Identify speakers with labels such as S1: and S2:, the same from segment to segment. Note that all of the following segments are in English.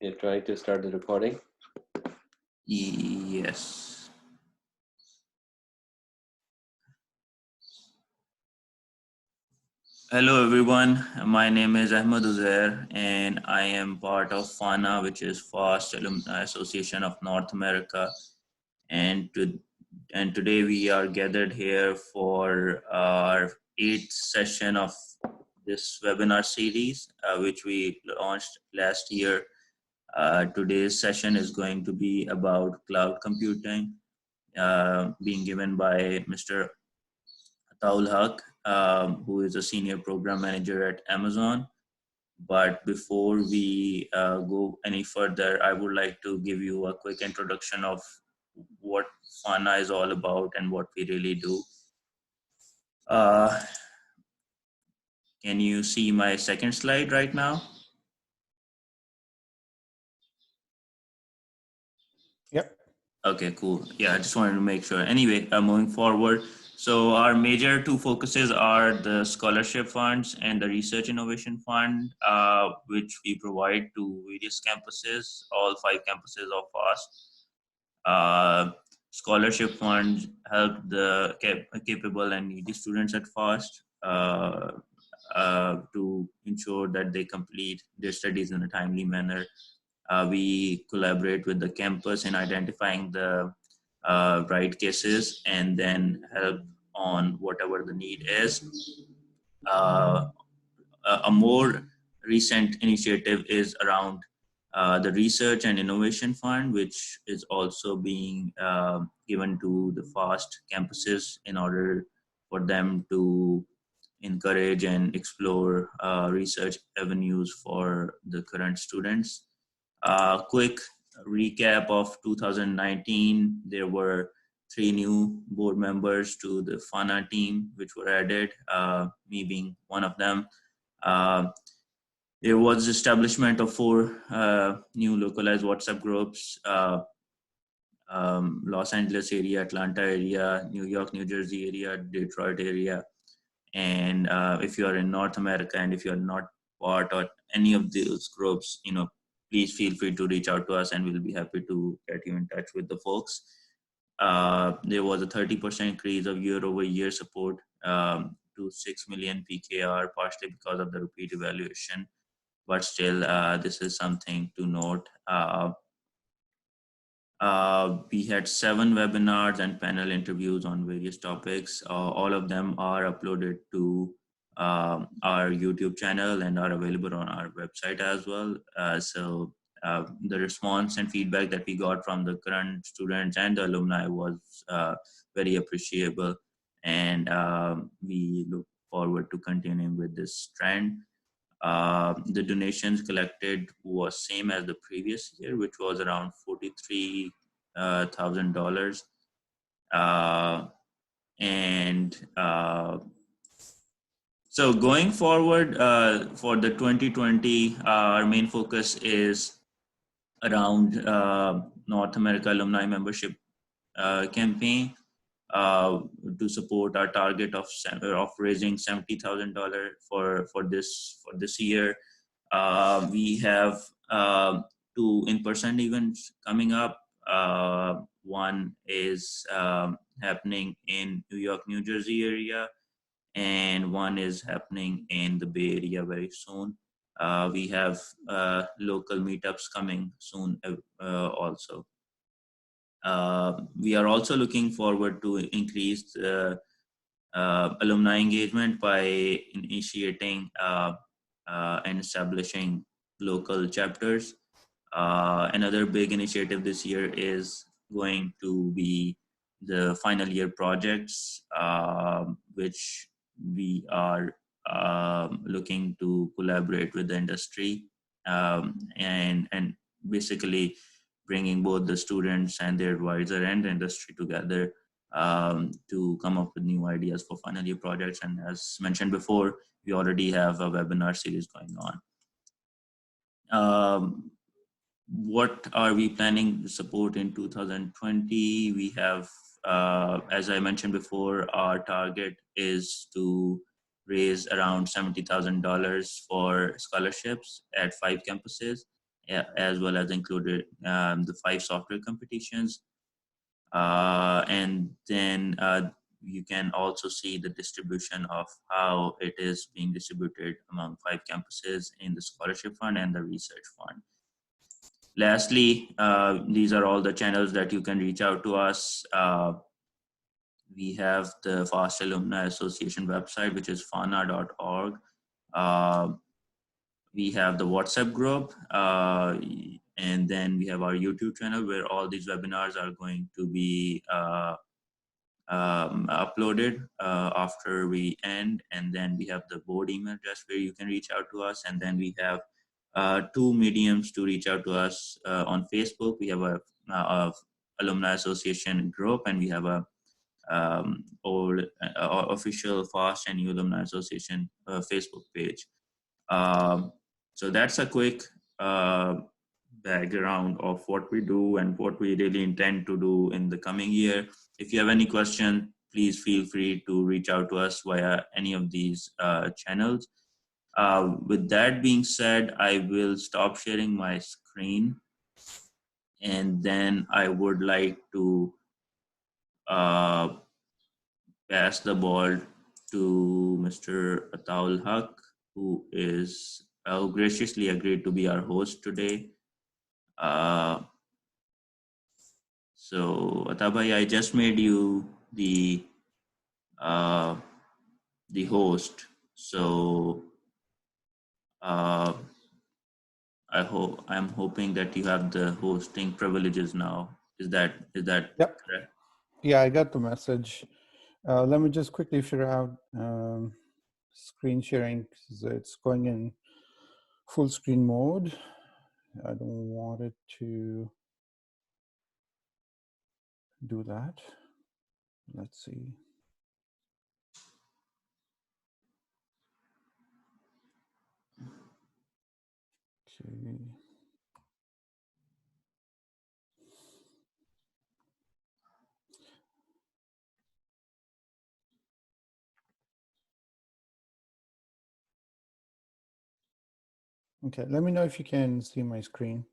S1: You're trying to start the recording?
S2: Yes. Hello everyone, my name is Ahmed Uzair and I am part of FAANA, which is FAST Alumni Association of North America. And today we are gathered here for our 8th session of this webinar series, which we launched last year. Today's session is going to be about cloud computing, being given by Mr. Ataul Haq, who is a senior program manager at Amazon. But before we go any further, I would like to give you a quick introduction of what FAANA is all about and what we really do. Can you see my second slide right now?
S3: Yep.
S2: Okay, cool. Yeah, I just wanted to make sure. Anyway, moving forward. So our major two focuses are the scholarship funds and the research innovation fund, which we provide to various campuses, all 5 campuses of FAST. Scholarship funds help the capable and needy students at FAST to ensure that they complete their studies in a timely manner. We collaborate with the campus in identifying the right cases and then help on whatever the need is. A more recent initiative is around the Research and Innovation Fund, which is also being given to the FAST campuses in order for them to encourage and explore research avenues for the current students. Quick recap of 2019, there were 3 new board members to the FAANA team, which were added, me being one of them. There was establishment of 4 new localized WhatsApp groups, Los Angeles area, Atlanta area, New York, New Jersey area, Detroit area. And if you are in North America and if you are not part of any of those groups, please feel free to reach out to us and we'll be happy to get you in touch with the folks. There was a 30% increase of year-over-year support to 6 million PKR, partially because of the rupee devaluation. But still, this is something to note. We had 7 webinars and panel interviews on various topics. All of them are uploaded to our YouTube channel and are available on our website as well. So the response and feedback that we got from the current students and the alumni was very appreciable. And we look forward to continuing with this trend. The donations collected was same as the previous year, which was around $43,000. So going forward for the 2020, our main focus is around North America Alumni Membership campaign. To support our target of raising $70,000 for this year. We have 2 in-person events coming up. One is happening in New York, New Jersey area, and one is happening in the Bay Area very soon. We have local meetups coming soon also. We are also looking forward to increase the alumni engagement by initiating and establishing local chapters. Another big initiative this year is going to be the final year projects, which we are looking to collaborate with the industry and basically bringing both the students and their advisor and the industry together to come up with new ideas for final year projects. And as mentioned before, we already have a webinar series going on. What are we planning to support in 2020? We have, as I mentioned before, our target is to raise around $70,000 for scholarships at 5 campuses. as well as included the 5 software competitions. And then you can also see the distribution of how it is being distributed among 5 campuses in the scholarship fund and the research fund. Lastly, these are all the channels that you can reach out to us. We have the FAST Alumni Association website, which is faana.org. We have the WhatsApp group, and then we have our YouTube channel where all these webinars are going to be uploaded after we end. And then we have the board email address where you can reach out to us. And then we have 2 mediums to reach out to us on Facebook. We have a Alumni Association group, and we have a official FAST and New Alumni Association Facebook page. So that's a quick background of what we do and what we really intend to do in the coming year. If you have any question, please feel free to reach out to us via any of these channels. With that being said, I will stop sharing my screen, and then I would like to pass the ball to Mr. Ataul Haq, who graciously agreed to be our host today. So Atabai, I just made you the host. So I'm hoping that you have the hosting privileges now. Is that
S3: Yep.
S2: correct?
S3: Yeah, I got the message. Let me just quickly figure out screen sharing, because it's going in full screen mode. I don't want it to do that. Let's see. Okay. Okay, let me know if you can see my screen.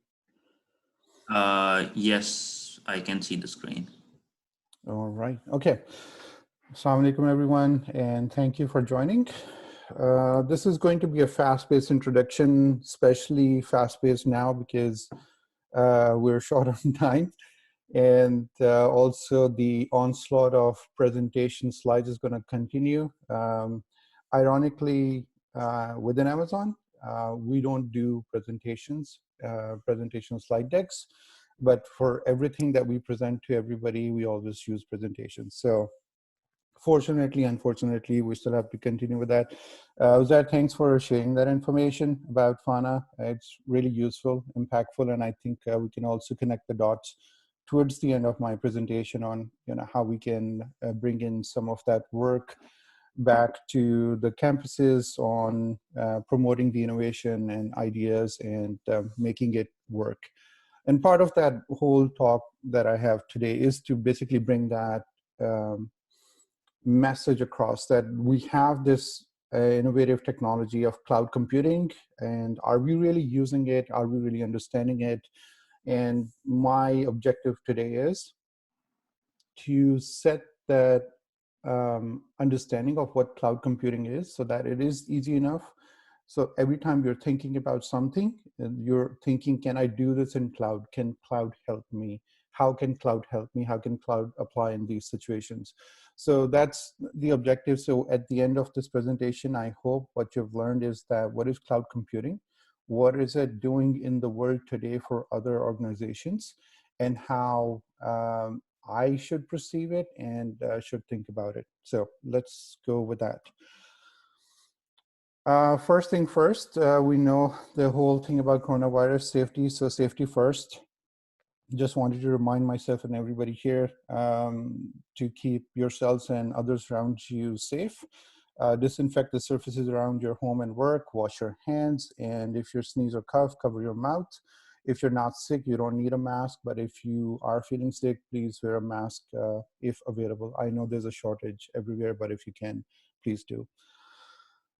S2: Yes, I can see the screen.
S3: All right. Okay. Assalamu alaikum, everyone, and thank you for joining. This is going to be a fast-paced introduction, especially fast-paced now because we're short on time. And also the onslaught of presentation slides is going to continue. Ironically, within Amazon, we don't do presentations, presentation slide decks, but for everything that we present to everybody, we always use presentations. So fortunately, unfortunately, we still have to continue with that. Uzair, thanks for sharing that information about FAANA. It's really useful, impactful, and I think we can also connect the dots towards the end of my presentation on how we can bring in some of that work back to the campuses on promoting the innovation and ideas and making it work. And part of that whole talk that I have today is to basically bring that message across, that we have this innovative technology of cloud computing, and are we really using it? Are we really understanding it? And my objective today is to set that understanding of what cloud computing is, so that it is easy enough. So every time you're thinking about something, and you're thinking, can I do this in cloud? Can cloud help me? How can cloud help me? How can cloud apply in these situations? So that's the objective. So at the end of this presentation, I hope what you've learned is that what is cloud computing? What is it doing in the world today for other organizations? And how I should perceive it and should think about it. So let's go with that. First thing first, we know the whole thing about coronavirus safety. So safety first. Just wanted to remind myself and everybody here to keep yourselves and others around you safe. Disinfect the surfaces around your home and work. Wash your hands. And if you sneeze or cough, cover your mouth. If you're not sick, you don't need a mask. But if you are feeling sick, please wear a mask if available. I know there's a shortage everywhere, but if you can, please do.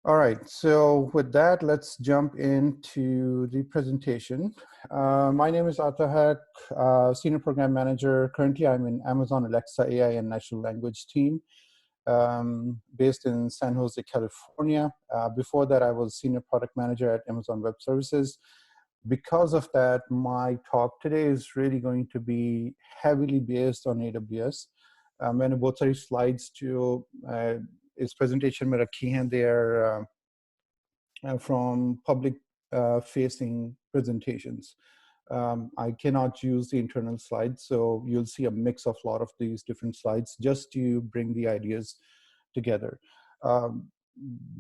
S3: All right, so with that, let's jump into the presentation. My name is Atahak, Senior Program Manager. Currently, I'm in Amazon Alexa AI and Natural Language team, based in San Jose, California. Before that, I was Senior Product Manager at Amazon Web Services. Because of that, my talk today is really going to be heavily based on AWS. मैंने बहुत सारी slides जो इस presentation में रखी हैं, they are from public facing presentations. I cannot use the internal slides, so you'll see a mix of a lot of these different slides just to bring the ideas together.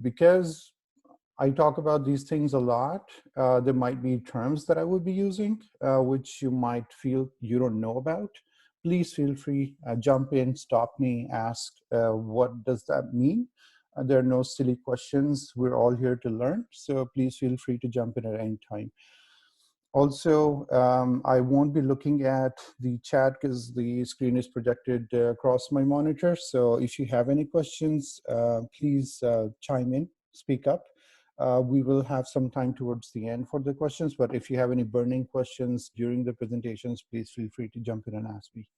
S3: Because I talk about these things a lot, there might be terms that I would be using, which you might feel you don't know about. Please feel free, jump in, stop me, ask, what does that mean? There are no silly questions. We're all here to learn, so please feel free to jump in at any time. Also, I won't be looking at the chat because the screen is projected across my monitor. So if you have any questions, please chime in, speak up. We will have some time towards the end for the questions, but if you have any burning questions during the presentations, please feel free to jump in and ask me.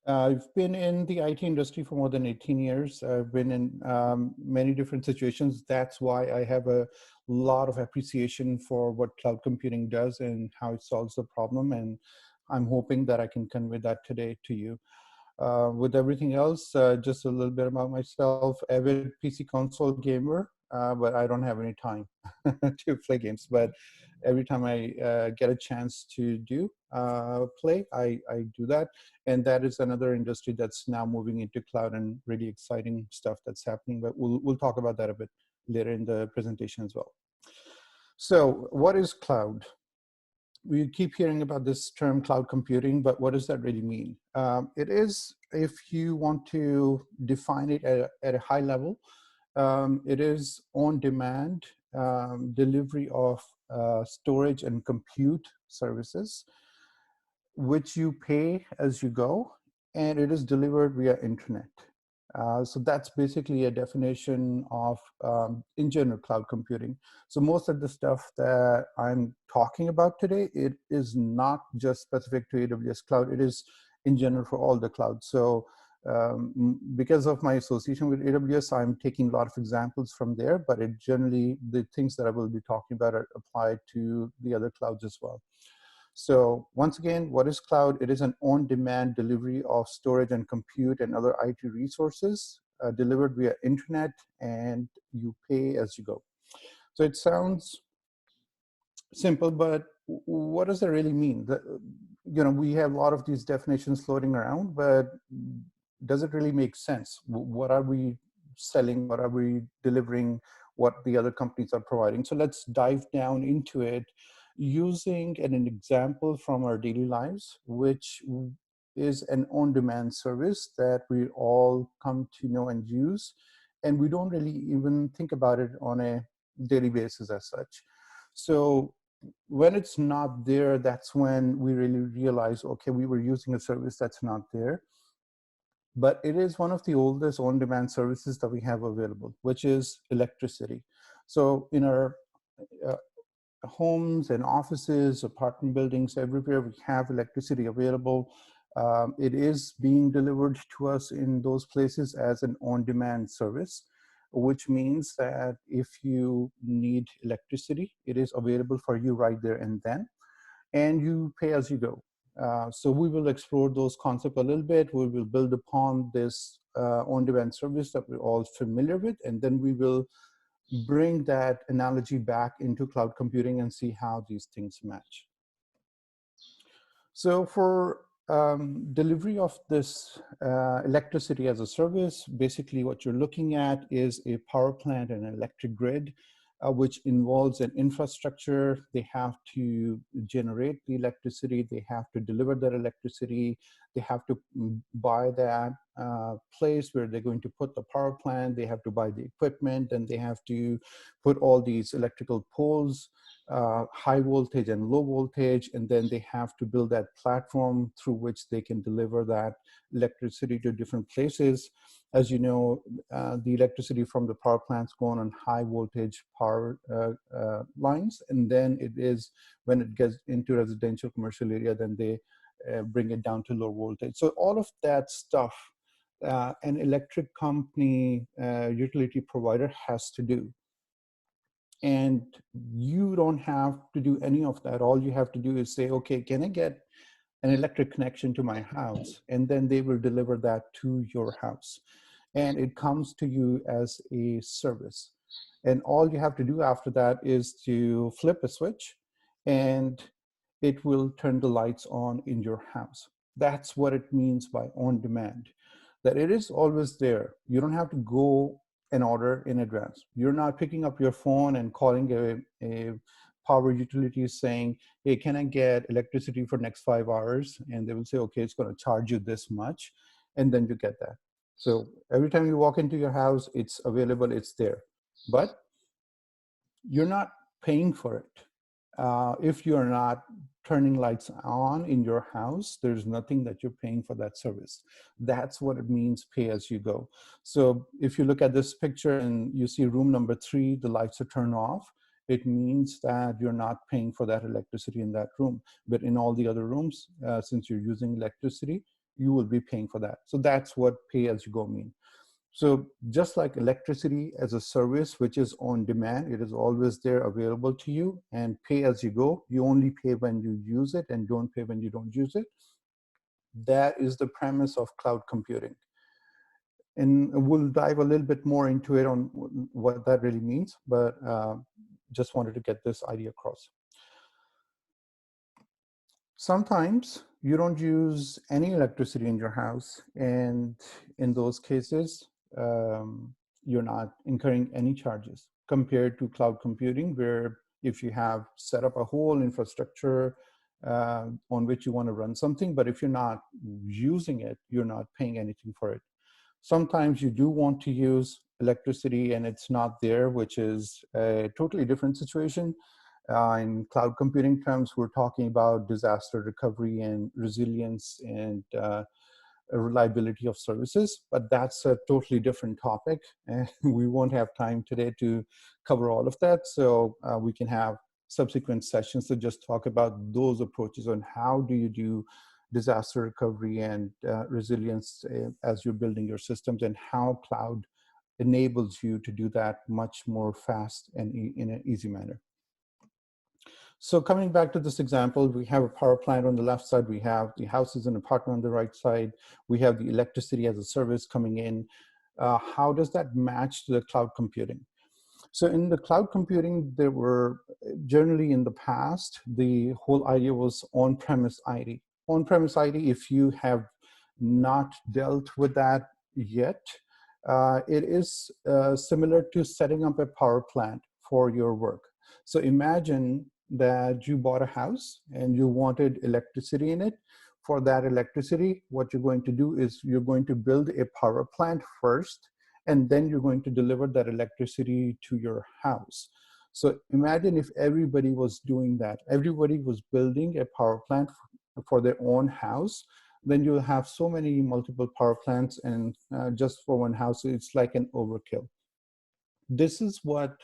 S3: I've been in the IT industry for more than 18 years. I've been in many different situations. That's why I have a lot of appreciation for what cloud computing does and how it solves the problem. And I'm hoping that I can convey that today to you. With everything else, just a little bit about myself. Avid PC console gamer, but I don't have any time to play games. But every time I get a chance to do play, I do that. And that is another industry that's now moving into cloud and really exciting stuff that's happening. But we'll talk about that a bit later in the presentation as well. So what is cloud? We keep hearing about this term cloud computing, but what does that really mean? It is, if you want to define it at a high level, it is on-demand delivery of storage and compute services, which you pay as you go, and it is delivered via internet. So that's basically a definition of, in general, cloud computing. So most of the stuff that I'm talking about today, it is not just specific to AWS Cloud. It is in general for all the clouds. So because of my association with AWS, I'm taking a lot of examples from there, but it generally, the things that I will be talking about are applied to the other clouds as well. So once again, what is cloud? It is an on-demand delivery of storage and compute and other IT resources delivered via internet, and you pay as you go. So it sounds simple, but what does that really mean? We have a lot of these definitions floating around, but does it really make sense? What are we selling? What are we delivering? What the other companies are providing? So let's dive down into it using an example from our daily lives, which is an on-demand service that we all come to know and use, and we don't really even think about it on a daily basis as such. So when it's not there, that's when we really realize, okay, we were using a service that's not there. But it is one of the oldest on-demand services that we have available, which is electricity. So in our homes and offices, apartment buildings, everywhere we have electricity available. It is being delivered to us in those places as an on-demand service, which means that if you need electricity, it is available for you right there and then, and you pay as you go. So we will explore those concepts a little bit. We will build upon this on-demand service that we're all familiar with, and then we will bring that analogy back into cloud computing and see how these things match. So for delivery of this electricity as a service, basically what you're looking at is a power plant and an electric grid, which involves an infrastructure. They have to generate the electricity. They have to deliver that electricity. They have to buy that place where they're going to put the power plant. They have to buy the equipment, and they have to put all these electrical poles, high voltage and low voltage, and then they have to build that platform through which they can deliver that electricity to different places. As you know, the electricity from the power plants go on high voltage power lines, and then it is when it gets into residential commercial area, then they bring it down to low voltage. So all of that stuff, an electric company, utility provider has to do. And you don't have to do any of that. All you have to do is say, okay, can I get an electric connection to my house? And then they will deliver that to your house. And it comes to you as a service. And all you have to do after that is to flip a switch and it will turn the lights on in your house. That's what it means by on demand, that it is always there. You don't have to go and order in advance. You're not picking up your phone and calling a power utility saying, hey, can I get electricity for next 5 hours? And they will say, okay, it's going to charge you this much. And then you get that. So every time you walk into your house, it's available, it's there. But you're not paying for it. If you're not turning lights on in your house, there's nothing that you're paying for that service. That's what it means, pay as you go. So if you look at this picture and you see room number 3, the lights are turned off, it means that you're not paying for that electricity in that room. But in all the other rooms, since you're using electricity, you will be paying for that. So that's what pay as you go means. So just like electricity as a service, which is on demand, it is always there available to you, and pay as you go. You only pay when you use it and don't pay when you don't use it. That is the premise of cloud computing. And we'll dive a little bit more into it on what that really means, but just wanted to get this idea across. Sometimes you don't use any electricity in your house, and in those cases, you're not incurring any charges compared to cloud computing, where if you have set up a whole infrastructure on which you want to run something, but if you're not using it, you're not paying anything for it. Sometimes you do want to use electricity and it's not there, which is a totally different situation. In cloud computing terms, we're talking about disaster recovery and resilience and reliability of services, but that's a totally different topic. And we won't have time today to cover all of that. So we can have subsequent sessions to just talk about those approaches on how do you do disaster recovery and resilience as you're building your systems, and how cloud enables you to do that much more fast and in an easy manner. So coming back to this example, we have a power plant on the left side, we have the houses and apartment on the right side, we have the electricity as a service coming in. How does that match to the cloud computing? So in the cloud computing, there were generally in the past, the whole idea was on-premise ID. On-premise ID, if you have not dealt with that yet, it is similar to setting up a power plant for your work. So imagine that you bought a house and you wanted electricity in it. For that electricity, what you're going to do is you're going to build a power plant first, and then you're going to deliver that electricity to your house. So imagine if everybody was doing that. Everybody was building a power plant for their own house. Then you'll have so many multiple power plants, and just for one house, it's like an overkill. This is what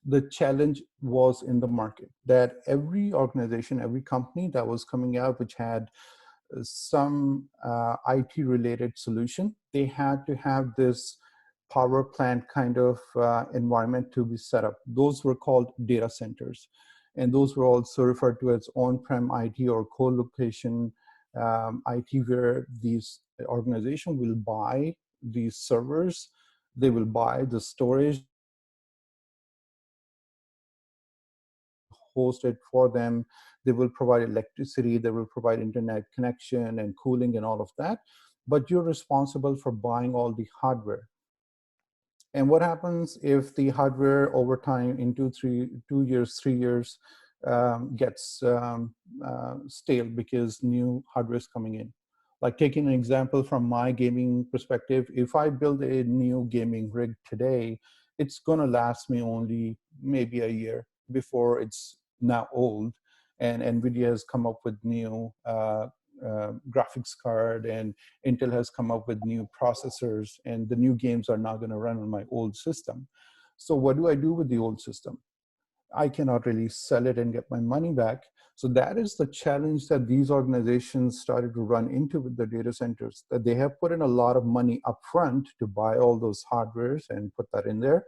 S3: the challenge was in the market, that every organization, every company that was coming out, which had some IT related solution, they had to have this power plant kind of environment to be set up. Those were called data centers. And those were also referred to as on-prem IT or co-location IT, where these organizations will buy these servers, they will buy the storage, host it for them, they will provide electricity, they will provide internet connection and cooling and all of that, but you're responsible for buying all the hardware. And what happens if the hardware over time in 2 years, 3 years gets stale because new hardware is coming in? Like taking an example from my gaming perspective, if I build a new gaming rig today, it's gonna last me only maybe a year before it's now old. And NVIDIA has come up with new graphics card, and Intel has come up with new processors, and the new games are not going to run on my old system. So what do I do with the old system? I cannot really sell it and get my money back. So that is the challenge that these organizations started to run into with the data centers, that they have put in a lot of money upfront to buy all those hardwares and put that in there.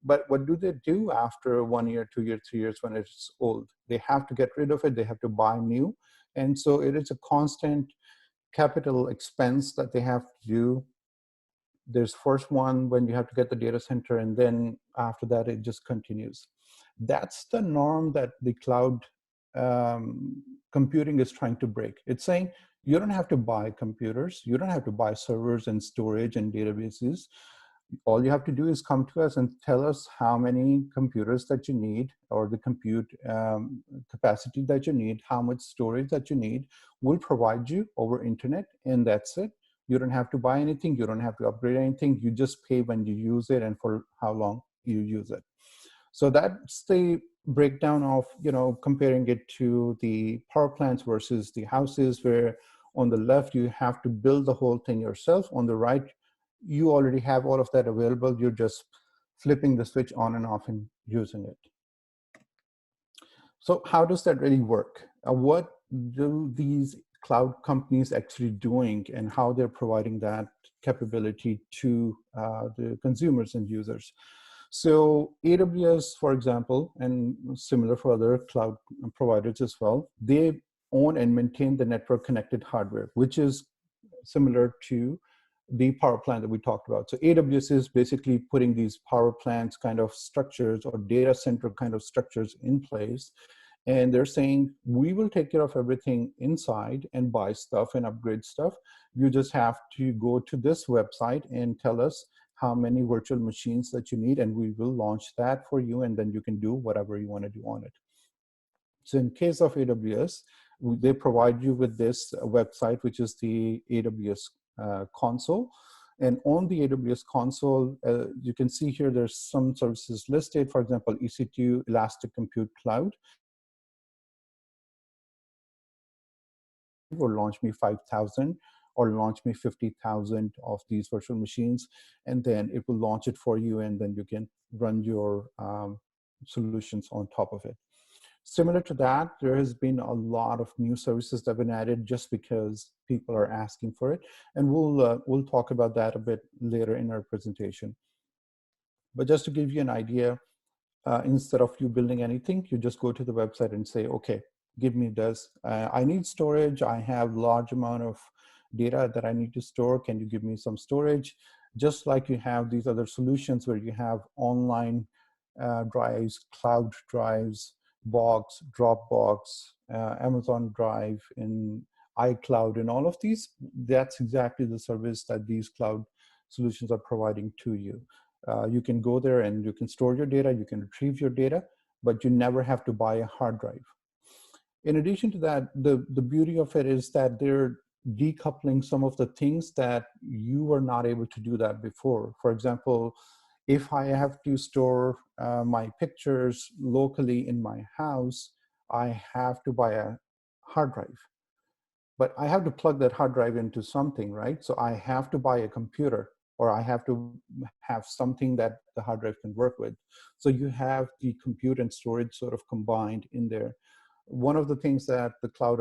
S3: But what do they do after 1 year, 2 years, 3 years when it's old? They have to get rid of it. They have to buy new. And so it is a constant capital expense that they have to do. There's first one when you have to get the data center, and then after that, it just continues. That's the norm that the cloud computing is trying to break. It's saying you don't have to buy computers. You don't have to buy servers and storage and databases. All you have to do is come to us and tell us how many computers that you need, or the compute capacity that you need, how much storage that you need. We'll provide you over internet, and that's it. You don't have to buy anything. You don't have to upgrade anything. You just pay when you use it and for how long you use it. So that's the breakdown of, comparing it to the power plants versus the houses, where on the left, you have to build the whole thing yourself. On the right, you already have all of that available. You're just flipping the switch on and off and using it. So how does that really work? What do these cloud companies actually doing, and how they're providing that capability to the consumers and users? So AWS, for example, and similar for other cloud providers as well, they own and maintain the network connected hardware, which is similar to the power plant that we talked about. So AWS is basically putting these power plants kind of structures, or data center kind of structures in place. And they're saying, we will take care of everything inside and buy stuff and upgrade stuff. You just have to go to this website and tell us how many virtual machines that you need, and we will launch that for you, and then you can do whatever you want to do on it. So in case of AWS, they provide you with this website, which is the AWS console. And on the AWS console, you can see here there's some services listed, for example, EC2 Elastic Compute Cloud, or launch me 5,000, or launch me 50,000 of these virtual machines, and then it will launch it for you, and then you can run your solutions on top of it. Similar to that, there has been a lot of new services that have been added just because people are asking for it, and we'll talk about that a bit later in our presentation. But just to give you an idea, instead of you building anything, you just go to the website and say, okay, give me this. I need storage. I have large amount of data that I need to store. Can you give me some storage? Just like you have these other solutions where you have online drives, cloud drives, Box, Dropbox, Amazon Drive, in iCloud, and all of these, that's exactly the service that these cloud solutions are providing to you. You can go there and you can store your data, you can retrieve your data, but you never have to buy a hard drive. In addition to that, the beauty of it is that they're decoupling some of the things that you were not able to do that before. For example, if I have to store my pictures locally in my house, I have to buy a hard drive. But I have to plug that hard drive into something, right? So I have to buy a computer, or I have to have something that the hard drive can work with. So you have the compute and storage sort of combined in there. One of the things that the cloud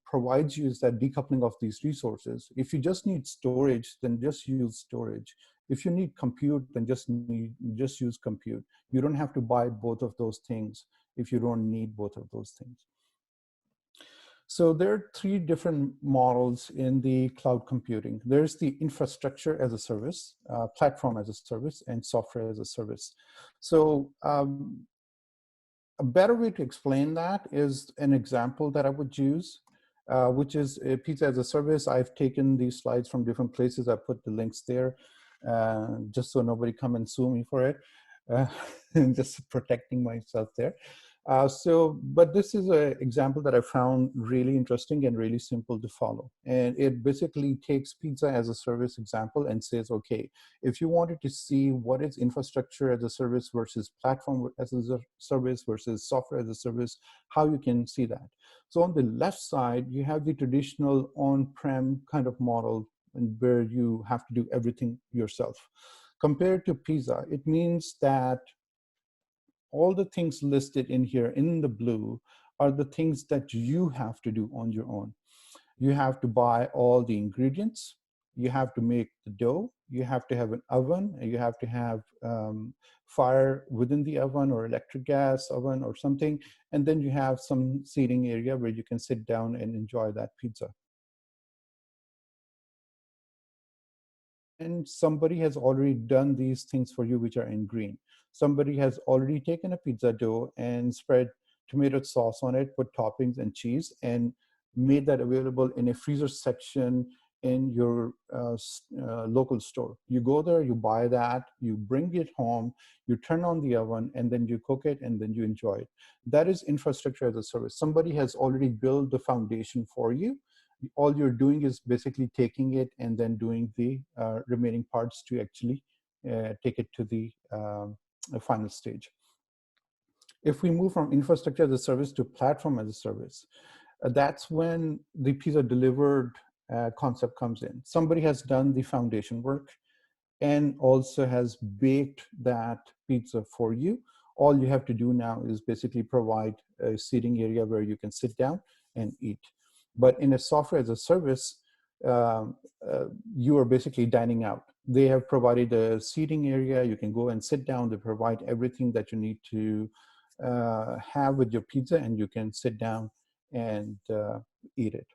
S3: provides you is that decoupling of these resources. If you just need storage, then just use storage. If you need compute, then just use compute. You don't have to buy both of those things if you don't need both of those things. So there are three different models in the cloud computing. There's the infrastructure as a service, platform as a service, and software as a service. So a better way to explain that is an example that I would use, which is a pizza as a service. I've taken these slides from different places. I put the links there just so nobody come and sue me for it. Just protecting myself there. But this is an example that I found really interesting and really simple to follow. And it basically takes pizza as a service example and says, okay, if you wanted to see what is infrastructure as a service versus platform as a service versus software as a service, how you can see that. So on the left side, you have the traditional on-prem kind of model and where you have to do everything yourself. Compared to pizza, it means that all the things listed in here in the blue are the things that you have to do on your own. You have to buy all the ingredients. You have to make the dough. You have to have an oven. You have to have fire within the oven or electric gas oven or something. And then you have some seating area where you can sit down and enjoy that pizza. And somebody has already done these things for you, which are in green. Somebody has already taken a pizza dough and spread tomato sauce on it, put toppings and cheese, and made that available in a freezer section in your local store. You go there, you buy that, you bring it home, you turn on the oven, and then you cook it, and then you enjoy it. That is infrastructure as a service. Somebody has already built the foundation for you. All you're doing is basically taking it and then doing the remaining parts to actually take it to the final stage. If we move from infrastructure as a service to platform as a service, that's when the pizza delivered concept comes in. Somebody has done the foundation work and also has baked that pizza for you. All you have to do now is basically provide a seating area where you can sit down and eat. But in a software as a service, you are basically dining out. They have provided a seating area. You can go and sit down. They provide everything that you need to have with your pizza, and you can sit down and eat it.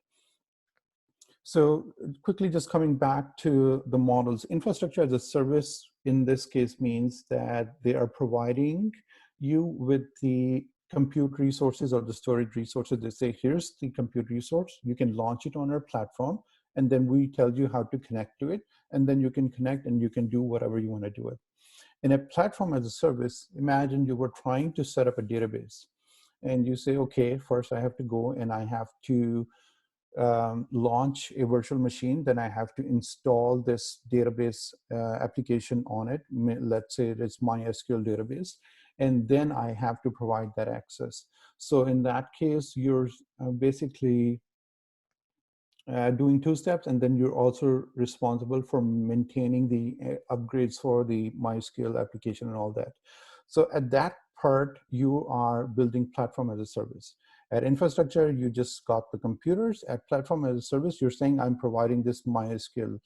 S3: So quickly, just coming back to the models, infrastructure as a service in this case means that they are providing you with the compute resources or the storage resources. They say, here's the compute resource. You can launch it on our platform, and then we tell you how to connect to it. And then you can connect and you can do whatever you want to do it. In a platform as a service, imagine you were trying to set up a database. And you say, okay, first I have to go and I have to launch a virtual machine, then I have to install this database application on it. Let's say it's MySQL database, and then I have to provide that access. So in that case, you're basically doing two steps, and then you're also responsible for maintaining the upgrades for the MySQL application and all that. So at that part, you are building platform as a service. At infrastructure, you just got the computers. At platform as a service, you're saying, I'm providing this MySQL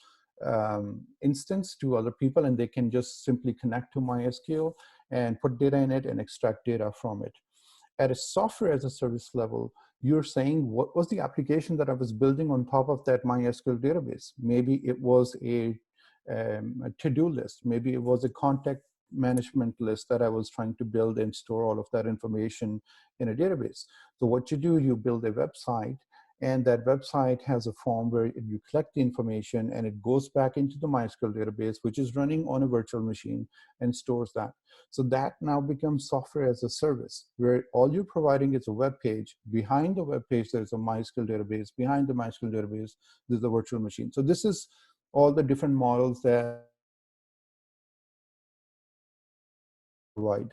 S3: instance to other people, and they can just simply connect to MySQL and put data in it and extract data from it. At a software as a service level, you're saying, what was the application that I was building on top of that MySQL database? Maybe it was a to-do list. Maybe it was a contact management list that I was trying to build and store all of that information in a database. So what you do, you build a website, and that website has a form where you collect the information and it goes back into the MySQL database, which is running on a virtual machine, and stores that. So that now becomes software as a service, where all you're providing is a web page. Behind the web page, there's a MySQL database. Behind the MySQL database, there's a virtual machine. So this is all the different models that provide.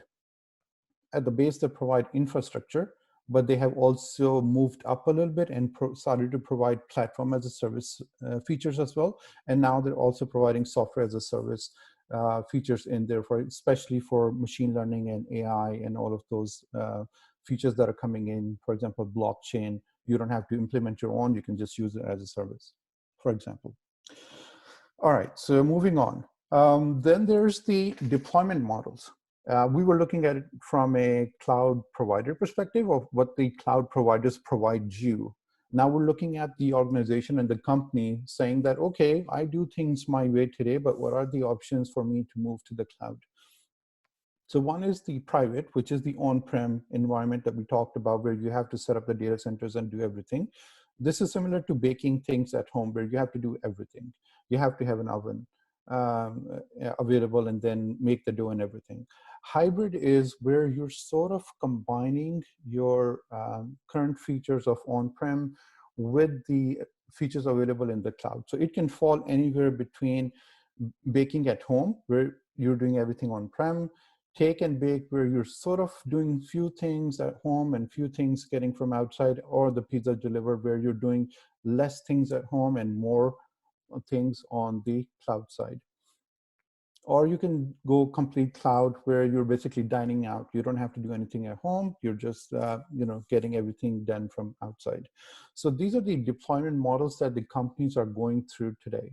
S3: At the base, they provide infrastructure, but they have also moved up a little bit and started to provide platform as a service features as well. And now they're also providing software as a service features in there, for especially for machine learning and AI and all of those features that are coming in. For example, blockchain, you don't have to implement your own, you can just use it as a service, for example. All right, so moving on. Then there's the deployment models. We were looking at it from a cloud provider perspective of what the cloud providers provide you. Now we're looking at the organization and the company saying that, okay, I do things my way today, but what are the options for me to move to the cloud? So one is the private, which is the on-prem environment that we talked about, where you have to set up the data centers and do everything. This is similar to baking things at home, where you have to do everything. You have to have an oven. available and then make the dough and everything. Hybrid is where you're sort of combining your current features of on-prem with the features available in the cloud. So it can fall anywhere between baking at home, where you're doing everything on-prem, take and bake, where you're sort of doing few things at home and few things getting from outside, or the pizza delivered, where you're doing less things at home and more things on the cloud side. Or you can go complete cloud, where you're basically dining out. You don't have to do anything at home. You're just getting everything done from outside. So these are the deployment models that the companies are going through today.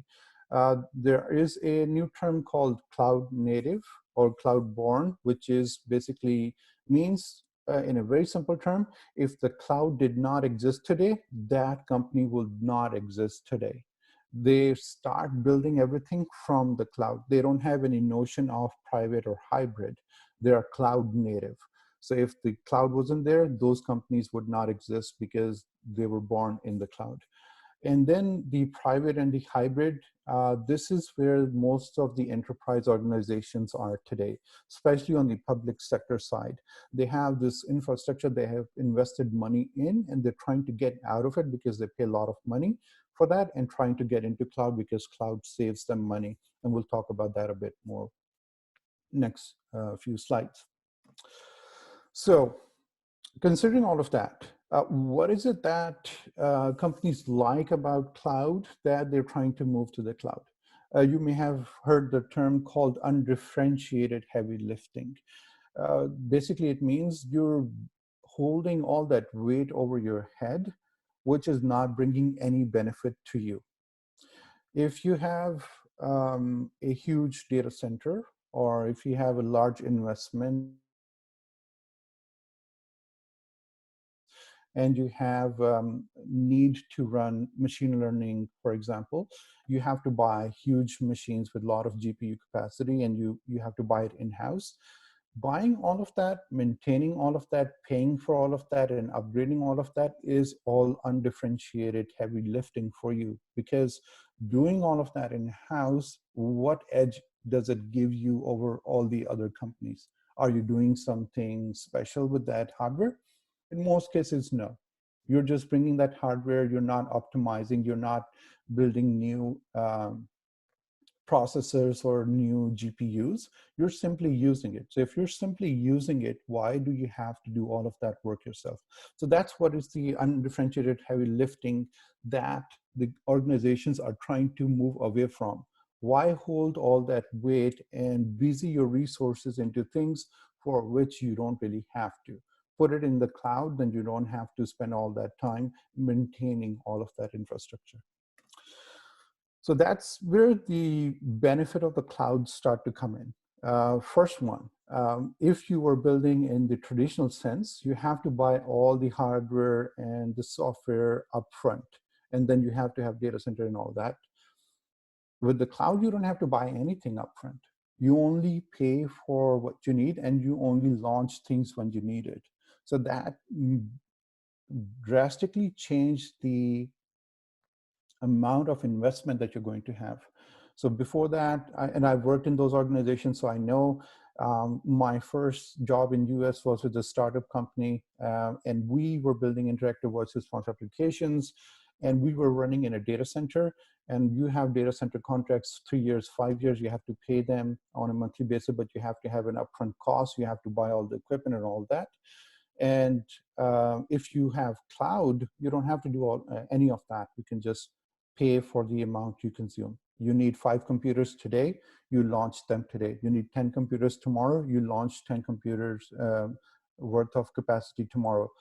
S3: There is a new term called cloud native or cloud born, which is basically means in a very simple term, if the cloud did not exist today, that company would not exist today. They start building everything from the cloud. They don't have any notion of private or hybrid. They are cloud native. So if the cloud wasn't there, those companies would not exist because they were born in the cloud. And then the private and the hybrid, this is where most of the enterprise organizations are today, especially on the public sector side. They have this infrastructure they have invested money in, and they're trying to get out of it because they pay a lot of money for that, and trying to get into cloud because cloud saves them money. And we'll talk about that a bit more next few slides. So considering all of that, what is it that companies like about cloud that they're trying to move to the cloud? You may have heard the term called undifferentiated heavy lifting. Basically, it means you're holding all that weight over your head, which is not bringing any benefit to you. If you have a huge data center, or if you have a large investment, and you have need to run machine learning, for example, you have to buy huge machines with a lot of GPU capacity, and you have to buy it in-house. Buying all of that, maintaining all of that, paying for all of that, and upgrading all of that is all undifferentiated heavy lifting for you, because doing all of that in-house, what edge does it give you over all the other companies? Are you doing something special with that hardware? In most cases, no. You're just bringing that hardware, you're not optimizing, you're not building new processors or new GPUs, you're simply using it. So if you're simply using it, why do you have to do all of that work yourself? So that's what is the undifferentiated heavy lifting that the organizations are trying to move away from. Why hold all that weight and busy your resources into things for which you don't really have to? Put it in the cloud, then you don't have to spend all that time maintaining all of that infrastructure. So that's where the benefit of the cloud start to come in. First one, if you were building in the traditional sense, you have to buy all the hardware and the software upfront, and then you have to have data center and all that. With the cloud, you don't have to buy anything upfront. You only pay for what you need, and you only launch things when you need it. So that drastically changed the amount of investment that you're going to have. So before that, I've worked in those organizations, so I know my first job in US was with a startup company, and we were building interactive voice response applications, and we were running in a data center. And you have data center contracts, 3 years, 5 years, you have to pay them on a monthly basis, but you have to have an upfront cost, you have to buy all the equipment and all that. And if you have cloud, you don't have to do any of that. You can just pay for the amount you consume. You need 5 computers today, you launch them today. You need 10 computers tomorrow, you launch 10 computers worth of capacity tomorrow.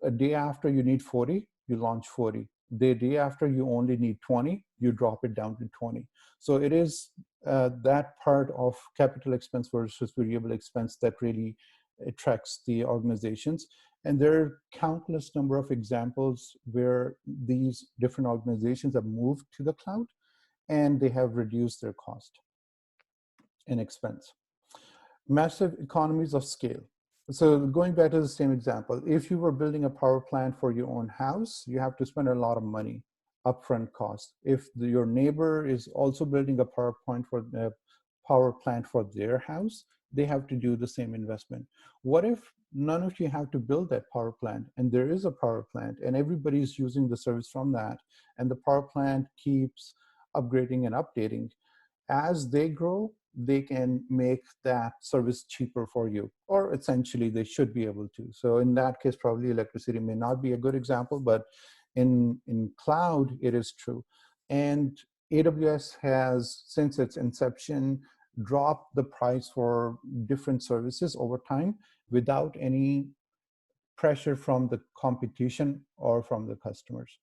S3: A day after, you need 40, you launch 40. The day after, you only need 20, you drop it down to 20. So it is that part of capital expense versus variable expense that really attracts the organizations. And there are countless number of examples where these different organizations have moved to the cloud and they have reduced their cost and expense. Massive economies of scale. So going back to the same example, if you were building a power plant for your own house, you have to spend a lot of money. upfront cost. If your neighbor is also building a power plant for their house, they have to do the same investment. What if none of you have to build that power plant, and there is a power plant and everybody's using the service from that, and the power plant keeps upgrading and updating? As they grow, they can make that service cheaper for you, or essentially they should be able to. So in that case, probably electricity may not be a good example, but in cloud, it is true. And AWS has, since its inception, dropped the price for different services over time without any pressure from the competition or from the customers.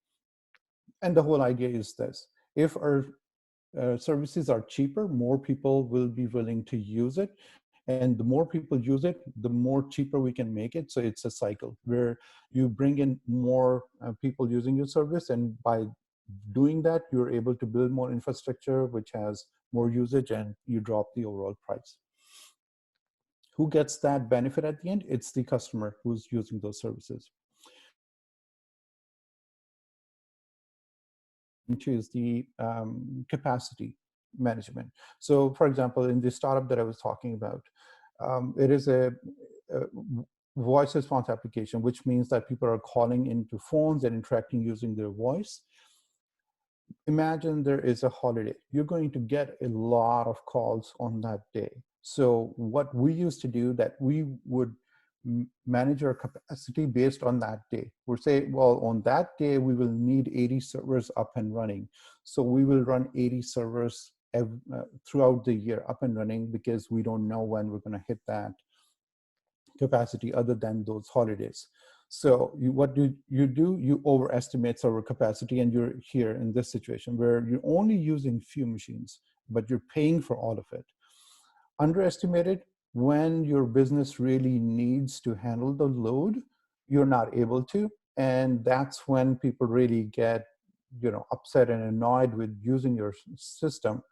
S3: And the whole idea is this: if our services are cheaper, more people will be willing to use it. And the more people use it, the more cheaper we can make it. So it's a cycle where you bring in more people using your service. And by doing that, you're able to build more infrastructure, which has more usage, and you drop the overall price. Who gets that benefit at the end? It's the customer who's using those services. Which is the capacity management. So for example, in the startup that I was talking about, it is a voice response application, which means that people are calling into phones and interacting using their voice. Imagine there is a holiday. You're going to get a lot of calls on that day. So what we used to do, that we would manage our capacity based on that day. We'll say, well, on that day, we will need 80 servers up and running. So we will run 80 servers throughout the year up and running, because we don't know when we're going to hit that capacity other than those holidays. So what do? You overestimate server capacity, and you're here in this situation where you're only using few machines, but you're paying for all of it. Underestimated, when your business really needs to handle the load, you're not able to. And that's when people really get, upset and annoyed with using your system.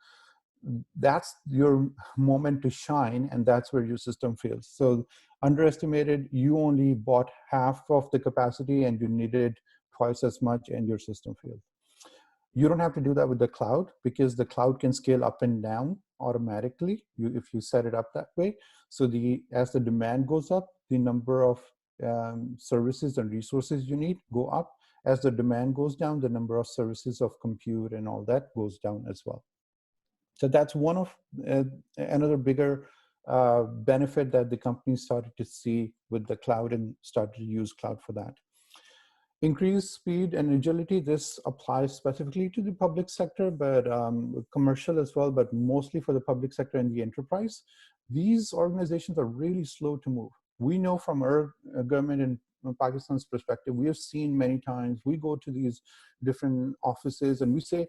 S3: That's your moment to shine, and that's where your system fails. So underestimated, you only bought half of the capacity and you needed twice as much, and your system failed. You don't have to do that with the cloud, because the cloud can scale up and down automatically if you set it up that way. So as the demand goes up, the number of services and resources you need go up. As the demand goes down, the number of services of compute and all that goes down as well. So that's one of another bigger benefit that the company started to see with the cloud, and started to use cloud for that. Increased speed and agility, this applies specifically to the public sector, but commercial as well, but mostly for the public sector and the enterprise. These organizations are really slow to move. We know from our government in Pakistan's perspective, we have seen many times, we go to these different offices and we say,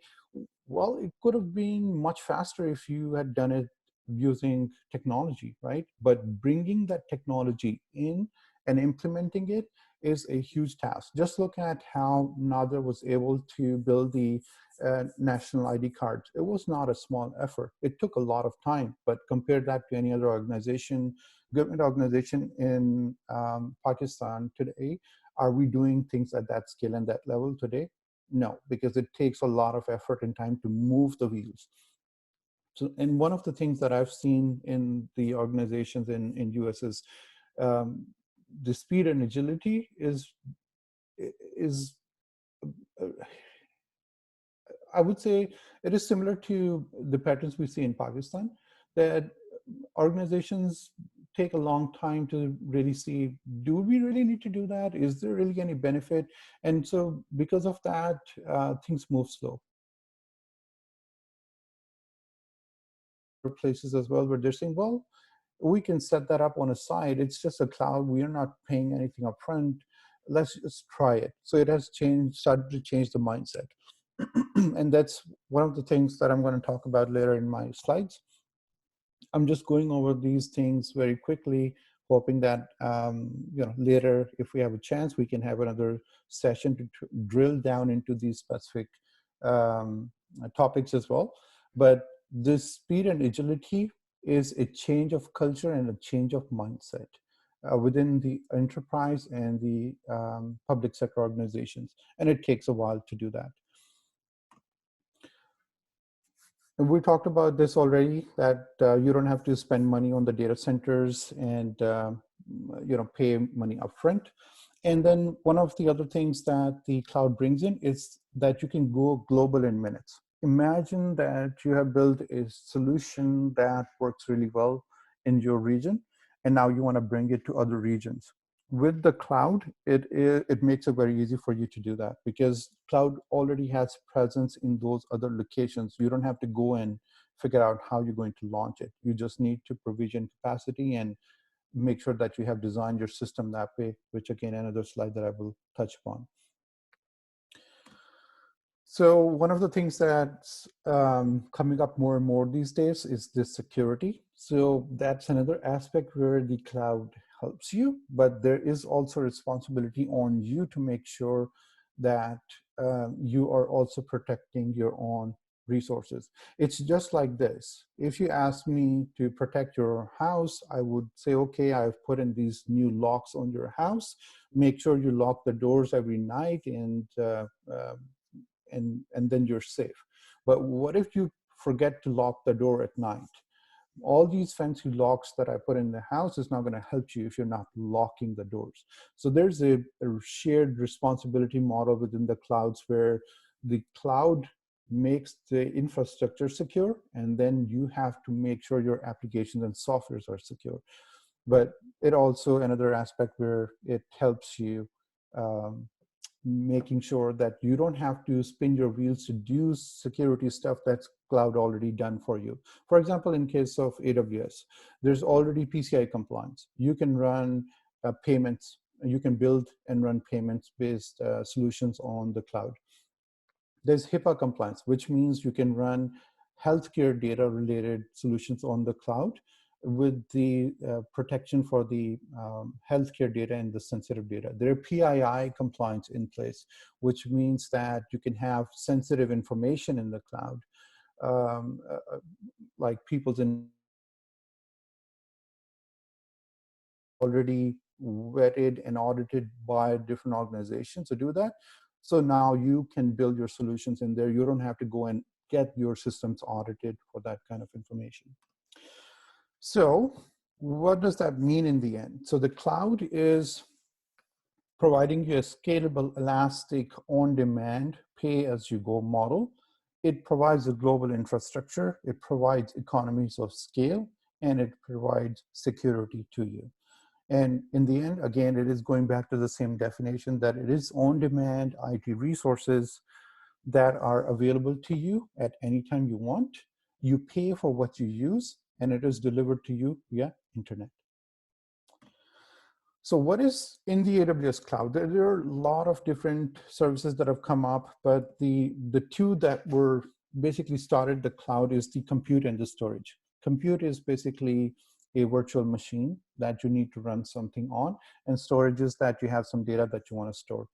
S3: well, it could have been much faster if you had done it using technology, right? But bringing that technology in and implementing it is a huge task. Just look at how Nader was able to build the national ID card. It was not a small effort. It took a lot of time, but compare that to any other organization, government organization in Pakistan today. Are we doing things at that scale and that level today? No, because it takes a lot of effort and time to move the wheels. So, and one of the things that I've seen in the organizations in US is the speed and agility is I would say it is similar to the patterns we see in Pakistan, that organizations take a long time to really see, do we really need to do that? Is there really any benefit? And so because of that, things move slow. Places as well where they're saying, well, we can set that up on a side. It's just a cloud. We are not paying anything up front. Let's just try it. So it has started to change the mindset. And that's one of the things that I'm going to talk about later in my slides. I'm just going over these things very quickly, hoping that later, if we have a chance, we can have another session to drill down into these specific topics as well. But this speed and agility is a change of culture and a change of mindset within the enterprise and the public sector organizations. And it takes a while to do that. And we talked about this already, that you don't have to spend money on the data centers and pay money upfront. And then one of the other things that the cloud brings in is that you can go global in minutes. Imagine that you have built a solution that works really well in your region, and now you want to bring it to other regions. With the cloud, it makes it very easy for you to do that, because cloud already has presence in those other locations. You don't have to go and figure out how you're going to launch it. You just need to provision capacity and make sure that you have designed your system that way, which again, another slide that I will touch upon. So one of the things that's coming up more and more these days is this security. So that's another aspect where the cloud helps you, but there is also responsibility on you to make sure that you are also protecting your own resources. It's just like this. If you ask me to protect your house, I would say, okay, I've put in these new locks on your house. Make sure you lock the doors every night, and then you're safe. But what if you forget to lock the door at night? All these fancy locks that I put in the house is not going to help you if you're not locking the doors. So there's a shared responsibility model within the clouds, where the cloud makes the infrastructure secure, and then you have to make sure your applications and softwares are secure. But it also, another aspect where it helps you making sure that you don't have to spin your wheels to do security stuff that's cloud already done for you. For example, in case of AWS, there's already PCI compliance. You can run payments. You can build and run payments-based solutions on the cloud. There's HIPAA compliance, which means you can run healthcare data-related solutions on the cloud with the protection for the healthcare data and the sensitive data. There are PII compliance in place, which means that you can have sensitive information in the cloud, like people's already vetted and audited by different organizations to do that. So now you can build your solutions in there. You don't have to go and get your systems audited for that kind of information. So what does that mean in the end? So the cloud is providing you a scalable, elastic, on-demand, pay-as-you-go model. It provides a global infrastructure, it provides economies of scale, and it provides security to you. And in the end, again, it is going back to the same definition, that it is on-demand IT resources that are available to you at any time you want. You pay for what you use, and it is delivered to you via internet. So what is in the AWS cloud? There are a lot of different services that have come up, but the two that were basically started the cloud is the compute and the storage. Compute is basically a virtual machine that you need to run something on, and storage is that you have some data that you want to store.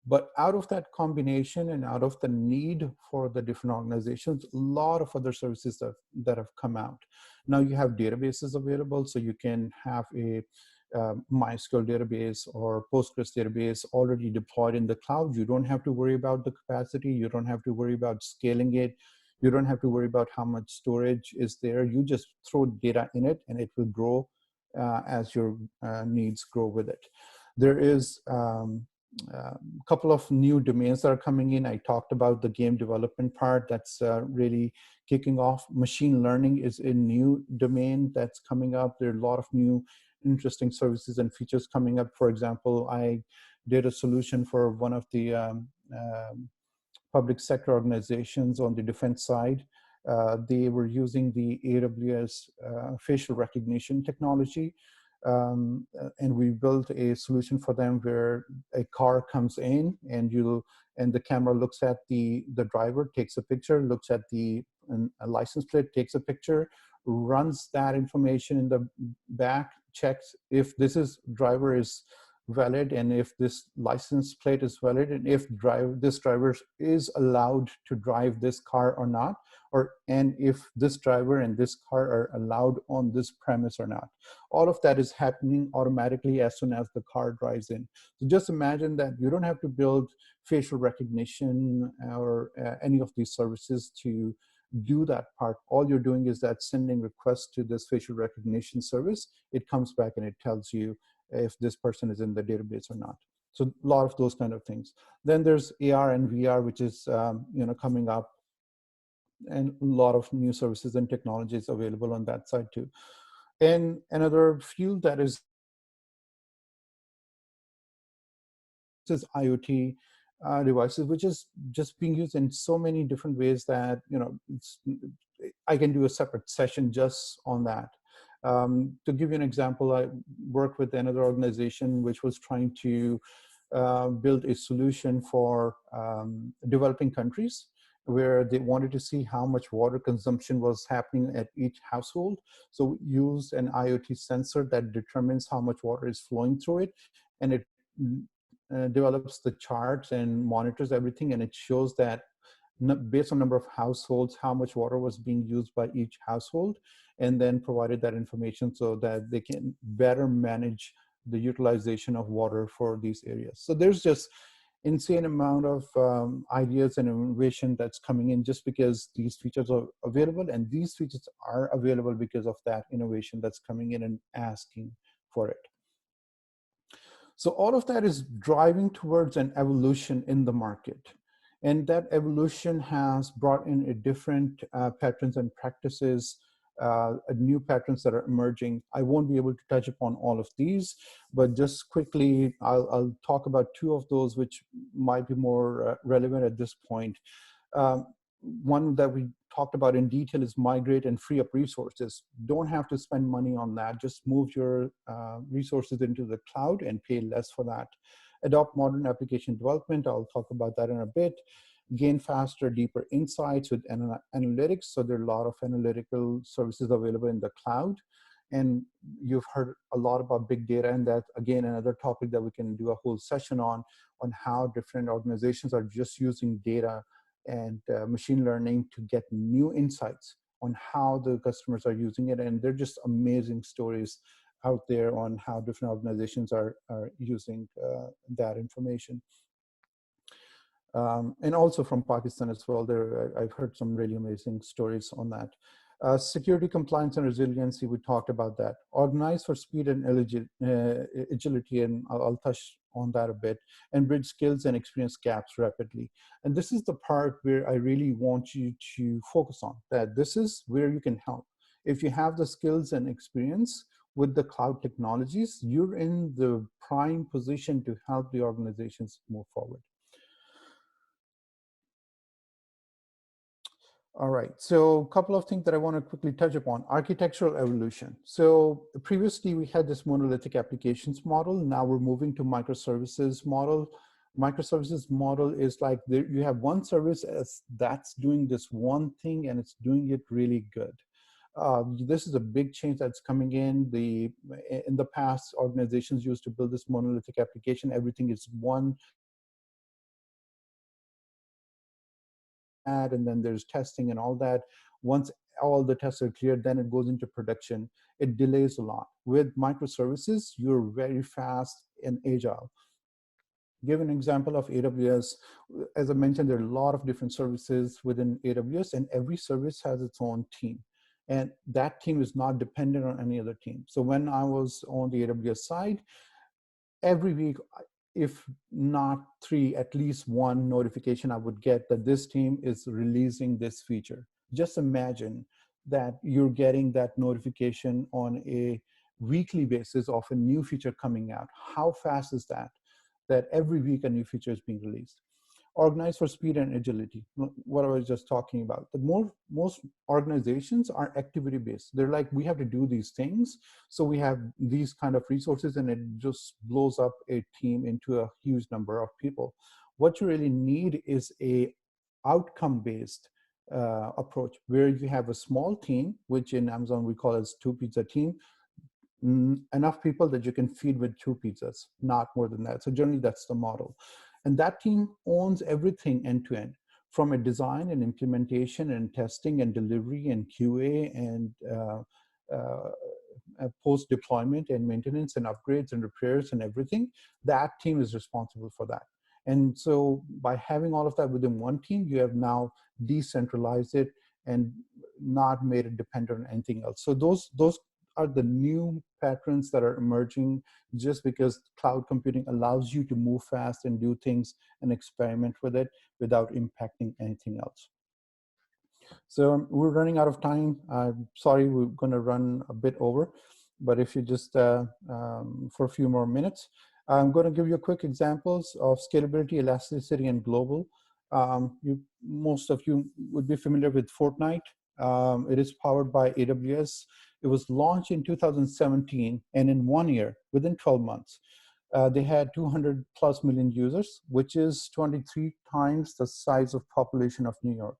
S3: But out of that combination and out of the need for the different organizations, a lot of other services that have come out. Now you have databases available, so you can have a MySQL database or Postgres database already deployed in the cloud. You don't have to worry about the capacity. You don't have to worry about scaling it. You don't have to worry about how much storage is there. You just throw data in it, and it will grow as your needs grow with it. There is a couple of new domains that are coming in. I talked about the game development part that's really kicking off. Machine learning is a new domain that's coming up. There are a lot of new interesting services and features coming up. For example, I did a solution for one of the public sector organizations on the defense side. They were using the AWS facial recognition technology. And we built a solution for them where a car comes in, and the camera looks at the driver, takes a picture, looks at a license plate, takes a picture, runs that information in the back, checks if this driver is valid, and if this license plate is valid, and if this driver is allowed to drive this car or not, and if this driver and this car are allowed on this premise or not. All of that is happening automatically as soon as the car drives in. So just imagine that you don't have to build facial recognition or any of these services to do that part. All you're doing is that sending requests to this facial recognition service. It comes back and it tells you if this person is in the database or not. So a lot of those kind of things. Then there's AR and VR, which is coming up, and a lot of new services and technologies available on that side too. And another field that is IoT devices, which is just being used in so many different ways that I can do a separate session just on that. To give you an example, I worked with another organization which was trying to build a solution for developing countries, where they wanted to see how much water consumption was happening at each household. So we used an IoT sensor that determines how much water is flowing through it, and it develops the charts and monitors everything, and it shows that based on number of households, how much water was being used by each household, and then provided that information so that they can better manage the utilization of water for these areas. So there's just insane amount of ideas and innovation that's coming in just because these features are available, and these features are available because of that innovation that's coming in and asking for it. So all of that is driving towards an evolution in the market. And that evolution has brought in a different patterns and practices, new patterns that are emerging. I won't be able to touch upon all of these, but just quickly, I'll talk about two of those which might be more relevant at this point. One that we talked about in detail is migrate and free up resources. Don't have to spend money on that. Just move your resources into the cloud and pay less for that. Adopt modern application development. I'll talk about that in a bit. Gain faster, deeper insights with analytics. So there are a lot of analytical services available in the cloud. And you've heard a lot about big data, and that, again, another topic that we can do a whole session on how different organizations are just using data and machine learning to get new insights on how the customers are using it. And they're just amazing stories out there on how different organizations are using that information. And also from Pakistan as well, I've heard some really amazing stories on that. Security, compliance, and resiliency, we talked about that. Organize for speed and agility, and I'll touch on that a bit, and bridge skills and experience gaps rapidly. And this is the part where I really want you to focus on, that this is where you can help. If you have the skills and experience with the cloud technologies, you're in the prime position to help the organizations move forward. All right, so a couple of things that I want to quickly touch upon. Architectural evolution. So previously we had this monolithic applications model. Now we're moving to microservices model. Microservices model is like you have one service that's doing this one thing, and it's doing it really good. This is a big change that's coming in. In the past, organizations used to build this monolithic application. Everything is one, and then there's testing and all that. Once all the tests are cleared, then it goes into production. It delays a lot. With microservices, you're very fast and agile. Give an example of AWS. As I mentioned, there are a lot of different services within AWS, and every service has its own team. And that team is not dependent on any other team. So when I was on the AWS side, every week, if not 3, at least 1 notification I would get that this team is releasing this feature. Just imagine that you're getting that notification on a weekly basis of a new feature coming out. How fast is that? That every week a new feature is being released. Organize for speed and agility, what I was just talking about. Most organizations are activity based. They're like, we have to do these things, so we have these kind of resources, and it just blows up a team into a huge number of people. What you really need is a outcome based approach, where you have a small team, which in Amazon we call as 2 pizza team, enough people that you can feed with 2 pizzas, not more than that. So generally that's the model. And that team owns everything end to end, from a design and implementation and testing and delivery and QA and post deployment and maintenance and upgrades and repairs and everything. That team is responsible for that. And so by having all of that within one team, you have now decentralized it, and not made it dependent on anything else. So those are the new patterns that are emerging just because cloud computing allows you to move fast and do things and experiment with it without impacting anything else. So we're running out of time. I'm sorry, we're going to run a bit over, but if you just for a few more minutes, I'm going to give you quick examples of scalability, elasticity, and global. Most of you would be familiar with Fortnite. It is powered by AWS. It was launched in 2017, and in 1 year, within 12 months, they had 200+ million users, which is 23 times the size of population of New York.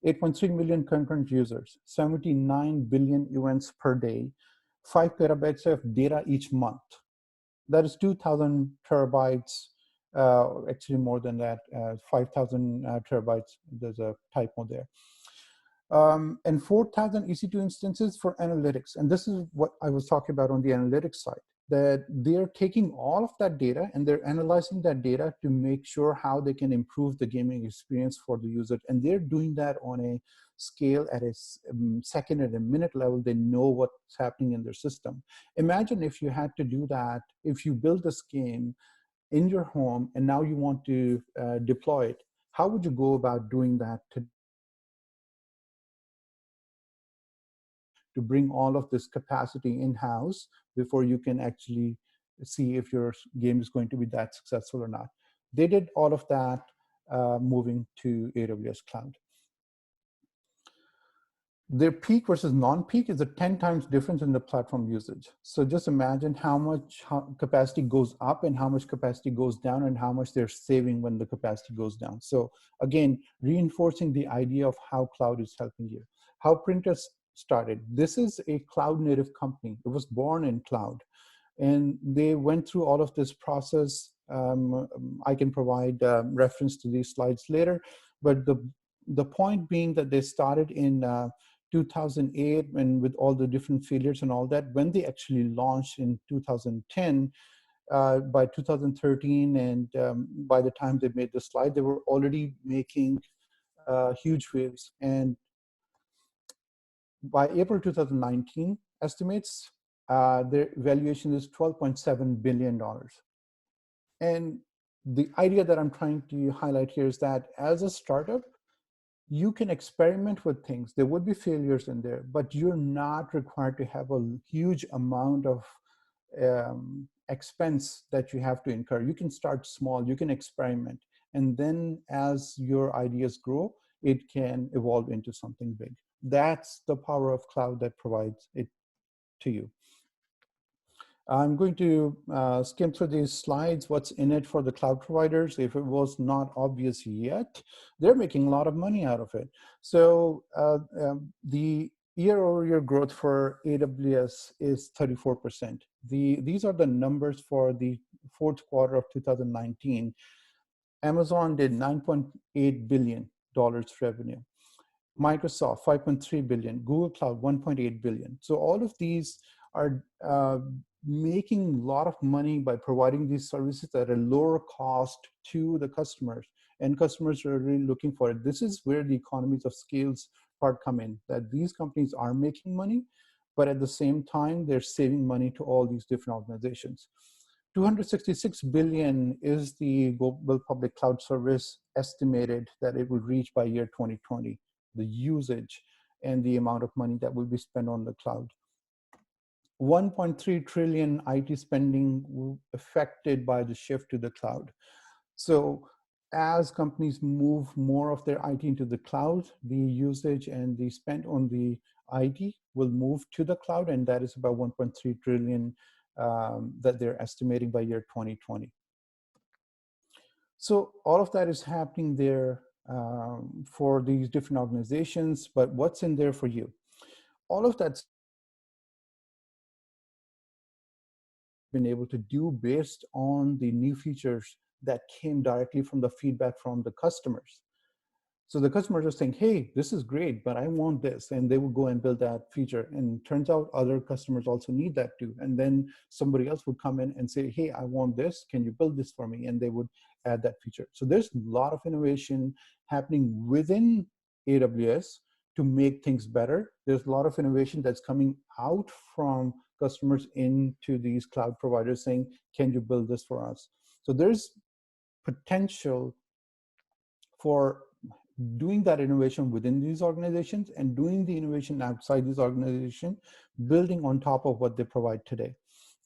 S3: 8.3 million concurrent users, 79 billion events per day, 5 petabytes of data each month. That is 2,000 terabytes, actually more than that, 5,000 terabytes. There's a typo there. And 4,000 EC2 instances for analytics. And this is what I was talking about on the analytics side, that they're taking all of that data and they're analyzing that data to make sure how they can improve the gaming experience for the user. And they're doing that on a scale at a second and a minute level. They know what's happening in their system. Imagine if you had to do that, if you build this game in your home and now you want to deploy it. How would you go about doing that to bring all of this capacity in-house before you can actually see if your game is going to be that successful or not? They did all of that moving to AWS Cloud. Their peak versus non-peak is a 10 times difference in the platform usage. So just imagine how much capacity goes up and how much capacity goes down and how much they're saving when the capacity goes down. So again, reinforcing the idea of how cloud is helping you. How Printers started. This is a cloud native company. It was born in cloud. And they went through all of this process. I can provide reference to these slides later. But the point being that they started in 2008 and with all the different failures and all that, when they actually launched in 2010, by 2013 and by the time they made the slide, they were already making huge waves. And by April 2019 estimates, their valuation is $12.7 billion. And the idea that I'm trying to highlight here is that as a startup, you can experiment with things. There would be failures in there, but you're not required to have a huge amount of expense that you have to incur. You can start small, you can experiment. And then as your ideas grow, it can evolve into something big. That's the power of cloud that provides it to you. I'm going to skim through these slides, what's in it for the cloud providers. If it was not obvious yet, they're making a lot of money out of it. So the year-over-year growth for AWS is 34%. These are the numbers for the fourth quarter of 2019. Amazon did $9.8 billion revenue. Microsoft, 5.3 billion, Google Cloud, 1.8 billion. So all of these are making a lot of money by providing these services at a lower cost to the customers. And customers are really looking for it. This is where the economies of scales part come in, that these companies are making money, but at the same time, they're saving money to all these different organizations. 266 billion is the global public cloud service estimated that it will reach by year 2020, the usage and the amount of money that will be spent on the cloud. 1.3 trillion IT spending affected by the shift to the cloud. So as companies move more of their IT into the cloud, the usage and the spend on the IT will move to the cloud, and that is about 1.3 trillion that they're estimating by year 2020. So all of that is happening there for these different organizations, but what's in there for you? All of that's been able to do based on the new features that came directly from the feedback from the customers. So the customers are saying, hey, this is great, but I want this. And they will go and build that feature. And turns out other customers also need that too. And then somebody else would come in and say, hey, I want this. Can you build this for me? And they would add that feature. So there's a lot of innovation happening within AWS to make things better. There's a lot of innovation that's coming out from customers into these cloud providers saying, can you build this for us? So there's potential for doing that innovation within these organizations and doing the innovation outside these organizations, building on top of what they provide today.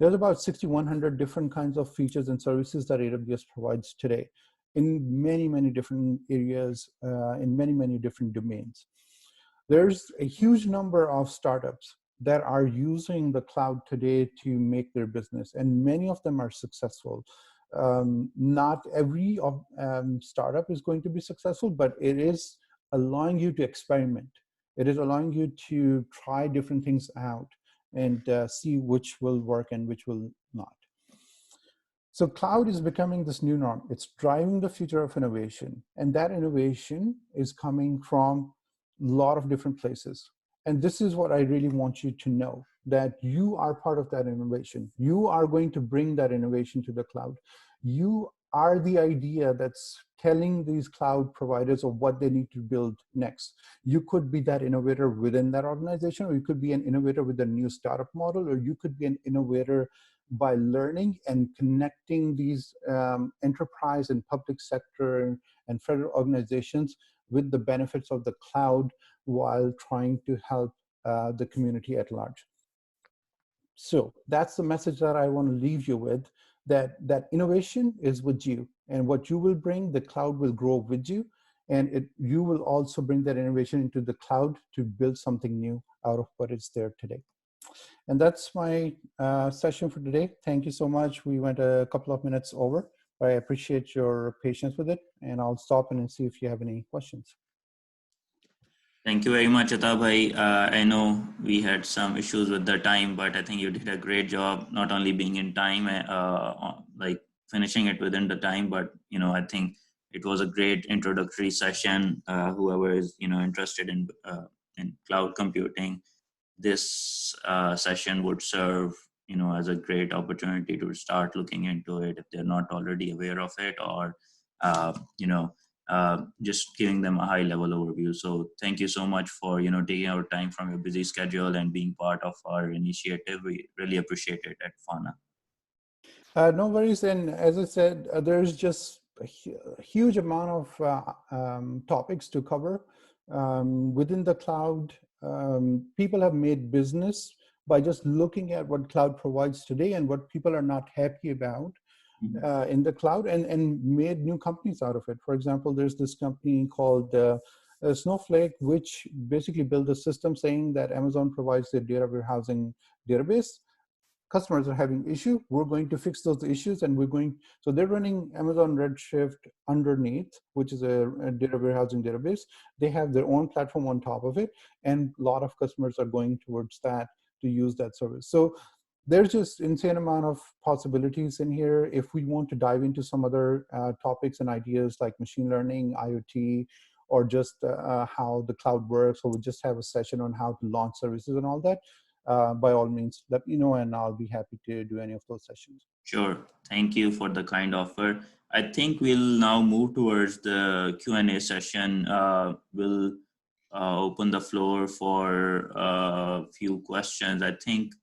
S3: There's about 6,100 different kinds of features and services that AWS provides today in many, many different areas, in many, many different domains. There's a huge number of startups that are using the cloud today to make their business, and many of them are successful. Not every startup is going to be successful, but it is allowing you to experiment. It is allowing you to try different things out and see which will work and which will not. So cloud is becoming this new norm. It's driving the future of innovation, and that innovation is coming from a lot of different places. And this is what I really want you to know, that you are part of that innovation. You are going to bring that innovation to the cloud. You are the idea that's telling these cloud providers of what they need to build next. You could be that innovator within that organization, or you could be an innovator with a new startup model, or you could be an innovator by learning and connecting these enterprise and public sector and federal organizations with the benefits of the cloud while trying to help the community at large. So that's the message that I want to leave you with, that innovation is with you, and what you will bring, the cloud will grow with you, and you will also bring that innovation into the cloud to build something new out of what is there today. And that's my session for today. Thank you so much. We went a couple of minutes over, but I appreciate your patience with it, and I'll stop and see if you have any questions.
S2: Thank you very much, Atabhai. I know we had some issues with the time, but I think you did a great job, not only being in time, like finishing it within the time, but I think it was a great introductory session. Whoever is interested in cloud computing, this session would serve as a great opportunity to start looking into it if they're not already aware of it, or just giving them a high level overview. So thank you so much for taking our time from your busy schedule and being part of our initiative. We really appreciate it at FAANA.
S3: No worries. And as I said, there's just a huge amount of topics to cover within the cloud. People have made business by just looking at what cloud provides today and what people are not happy about in the cloud, and made new companies out of it. For example, there's this company called Snowflake, which basically built a system saying that Amazon provides their data warehousing database. Customers are having issue, we're going to fix those issues, and so they're running Amazon Redshift underneath, which is a data warehousing database. They have their own platform on top of it, and a lot of customers are going towards that to use that service. So there's just insane amount of possibilities in here. If we want to dive into some other topics and ideas like machine learning, IoT, or just how the cloud works, or we just have a session on how to launch services and all that, by all means, let me know, and I'll be happy to do any of those sessions.
S2: Sure. Thank you for the kind offer. I think we'll now move towards the Q&A session. We'll open the floor for a few questions. I think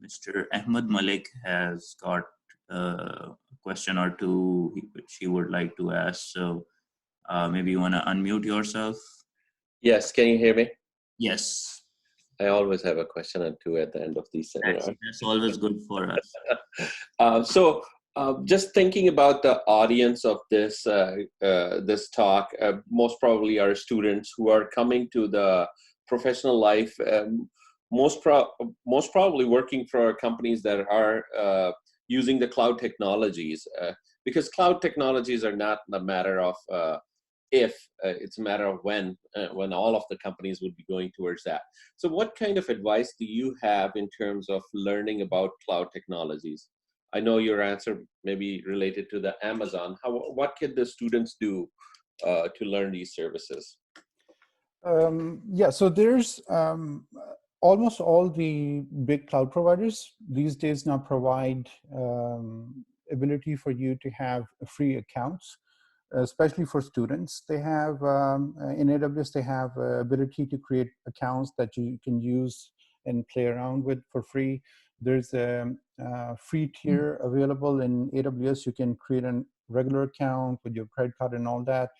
S2: Mr. Ahmed Malik has got a question or two which he would like to ask. So maybe you want to unmute yourself.
S1: Yes, can you hear me?
S2: Yes.
S1: I always have a question or two at the end of these seminars.
S2: That's always good for us.
S1: So just thinking about the audience of this this talk, most probably are students who are coming to the professional life, most probably working for companies that are using the cloud technologies, because cloud technologies are not a matter of if, it's a matter of when all of the companies would be going towards that. So what kind of advice do you have in terms of learning about cloud technologies? I know your answer may be related to the Amazon. What can the students do to learn these services?
S3: Yeah, so there's almost all the big cloud providers these days now provide ability for you to have free accounts. especially for students. They have, in AWS, they have ability to create accounts that you can use and play around with for free. There's a free tier available in AWS. You can create a regular account with your credit card and all that.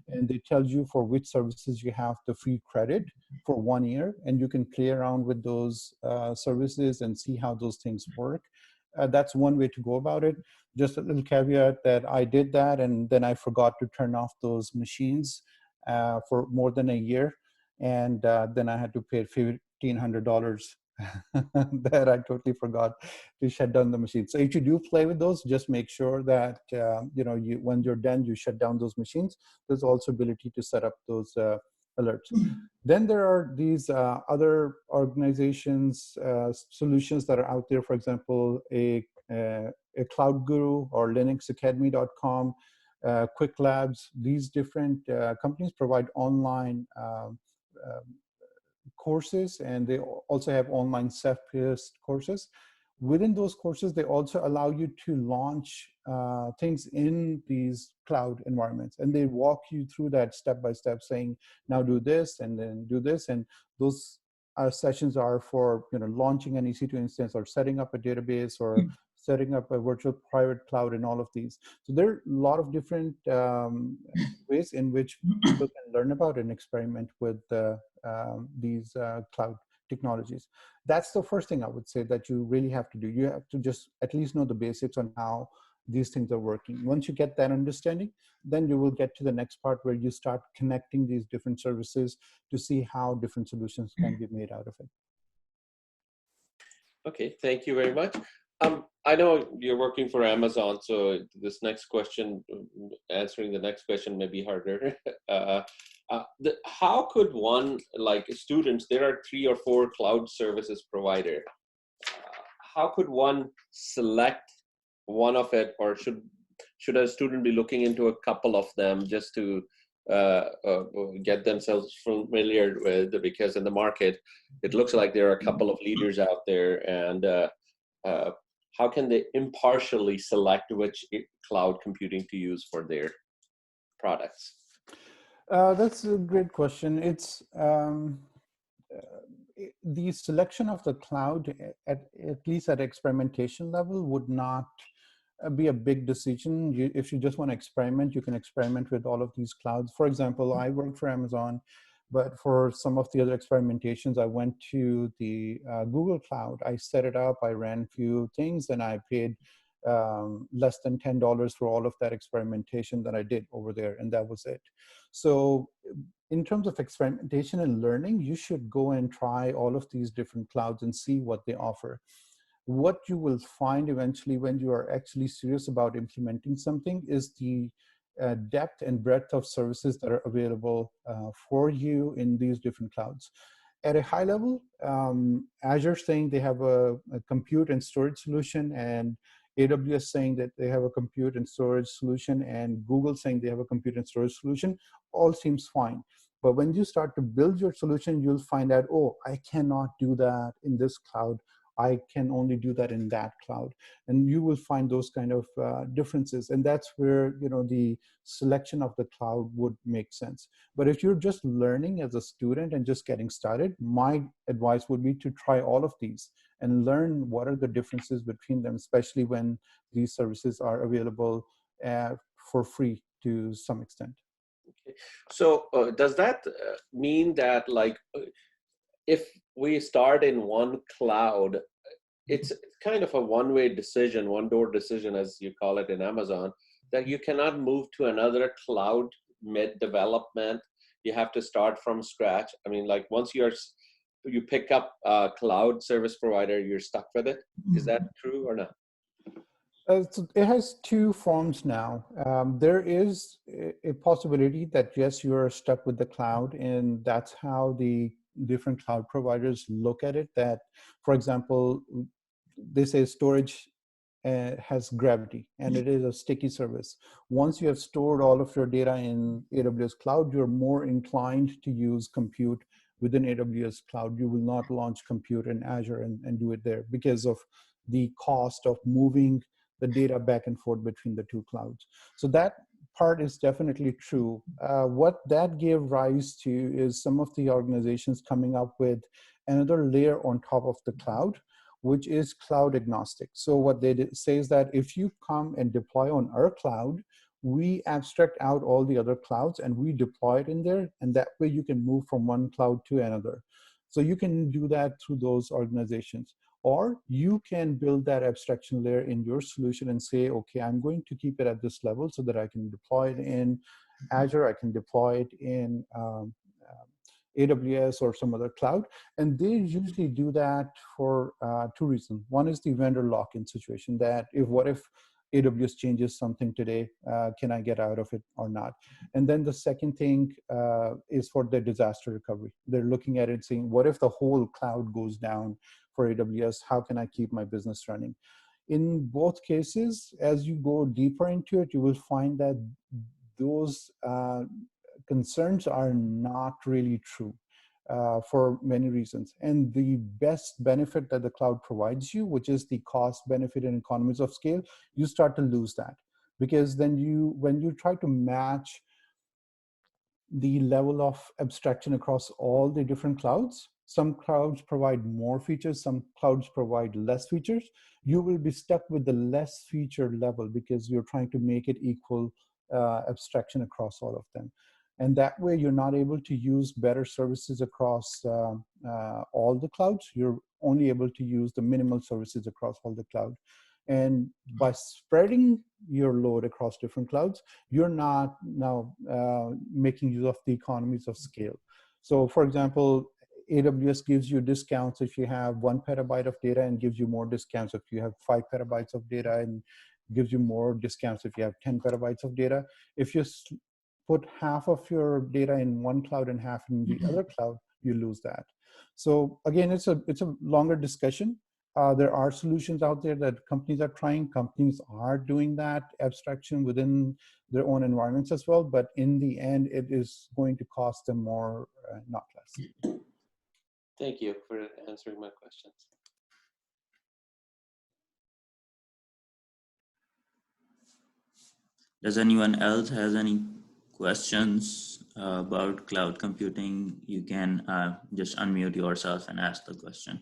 S3: And they tell you for which services you have the free credit for 1 year. And you can play around with those services and see how those things work. That's one way to go about it. Just a little caveat that I did that and then I forgot to turn off those machines for more than a year. And then I had to pay $1,500 that I totally forgot to shut down the machine. So if you do play with those, just make sure that when you're done, you shut down those machines. There's also ability to set up those alerts. Then there are these other organizations, solutions that are out there. For example, a Cloud Guru or linuxacademy.com, Quick Labs. These different companies provide online courses, and they also have online self-paced courses. Within those courses, they also allow you to launch things in these cloud environments, and they walk you through that step by step, saying, now do this and then do this. And those sessions are for launching an EC2 instance or setting up a database or setting up a virtual private cloud and all of these. So there are a lot of different ways in which people can learn about and experiment with these cloud technologies. That's the first thing I would say that you really have to do. You have to just at least know the basics on how these things are working. Once you get that understanding, then you will get to the next part where you start connecting these different services to see how different solutions can be made out of it.
S1: Okay, thank you very much. I know you're working for Amazon, so this next question, answering the next question may be harder. How could one, like students, there are 3 or 4 cloud services provider. How could one select one of it, or should a student be looking into a couple of them just to get themselves familiar with? Because in the market, it looks like there are a couple of leaders out there, and how can they impartially select which cloud computing to use for their products?
S3: That's a great question. It's the selection of the cloud, at least at experimentation level, would not be a big decision. If you just want to experiment, you can experiment with all of these clouds. For example, I work for Amazon, but for some of the other experimentations, I went to the Google Cloud. I set it up, I ran a few things, and I paid less than $10 for all of that experimentation that I did over there, and that was it. So in terms of experimentation and learning, you should go and try all of these different clouds and see what they offer. What you will find eventually when you are actually serious about implementing something is the depth and breadth of services that are available for you in these different clouds. At a high level, Azure saying they have a compute and storage solution, and AWS saying that they have a compute and storage solution, and Google saying they have a compute and storage solution, all seems fine. But when you start to build your solution, you'll find out, oh, I cannot do that in this cloud. I can only do that in that cloud. And you will find those kind of differences. And that's where the selection of the cloud would make sense. But if you're just learning as a student and just getting started, my advice would be to try all of these and learn what are the differences between them, especially when these services are available for free to some extent.
S1: Okay. So does that mean that, like, if we start in one cloud, it's kind of a one-way decision, one-door decision, as you call it in Amazon, that you cannot move to another cloud mid-development? You have to start from scratch. I mean, like, once you pick up a cloud service provider, you're stuck with it. Is that true or not?
S3: So it has 2 forms now. There is a possibility that, yes, you're stuck with the cloud, and that's how the different cloud providers look at it. That, for example, they say storage has gravity, and it is a sticky service. Once you have stored all of your data in AWS Cloud, you're more inclined to use compute within AWS Cloud. You will not launch compute in Azure and do it there because of the cost of moving the data back and forth between the 2 clouds. So that part is definitely true. What that gave rise to is some of the organizations coming up with another layer on top of the cloud, which is cloud agnostic. So what they say is that if you come and deploy on our cloud, we abstract out all the other clouds and we deploy it in there, and that way you can move from one cloud to another. So you can do that through those organizations. Or you can build that abstraction layer in your solution and say, okay, I'm going to keep it at this level so that I can deploy it in Azure, I can deploy it in AWS or some other cloud. And they usually do that for two reasons. One is the vendor lock-in situation, that what if AWS changes something today, can I get out of it or not? And then the second thing is for the disaster recovery. They're looking at it saying, what if the whole cloud goes down for AWS? How can I keep my business running? In both cases, as you go deeper into it, you will find that those concerns are not really true for many reasons. And the best benefit that the cloud provides you, which is the cost, benefit, and economies of scale, you start to lose that. Because then when you try to match the level of abstraction across all the different clouds, some clouds provide more features, some clouds provide less features. You will be stuck with the less feature level because you're trying to make it equal abstraction across all of them. And that way you're not able to use better services across all the clouds. You're only able to use the minimal services across all the cloud. And by spreading your load across different clouds, you're not now making use of the economies of scale. So for example, AWS gives you discounts if you have 1 petabyte of data and gives you more discounts if you have 5 petabytes of data, and gives you more discounts if you have 10 petabytes of data. If you put half of your data in one cloud and half in the other cloud, you lose that. So again, it's a longer discussion. There are solutions out there that companies are trying. Companies are doing that abstraction within their own environments as well. But in the end, it is going to cost them more, not less.
S1: Thank you for answering my questions.
S2: Does anyone else has any questions about cloud computing? You can just unmute yourself and ask the question.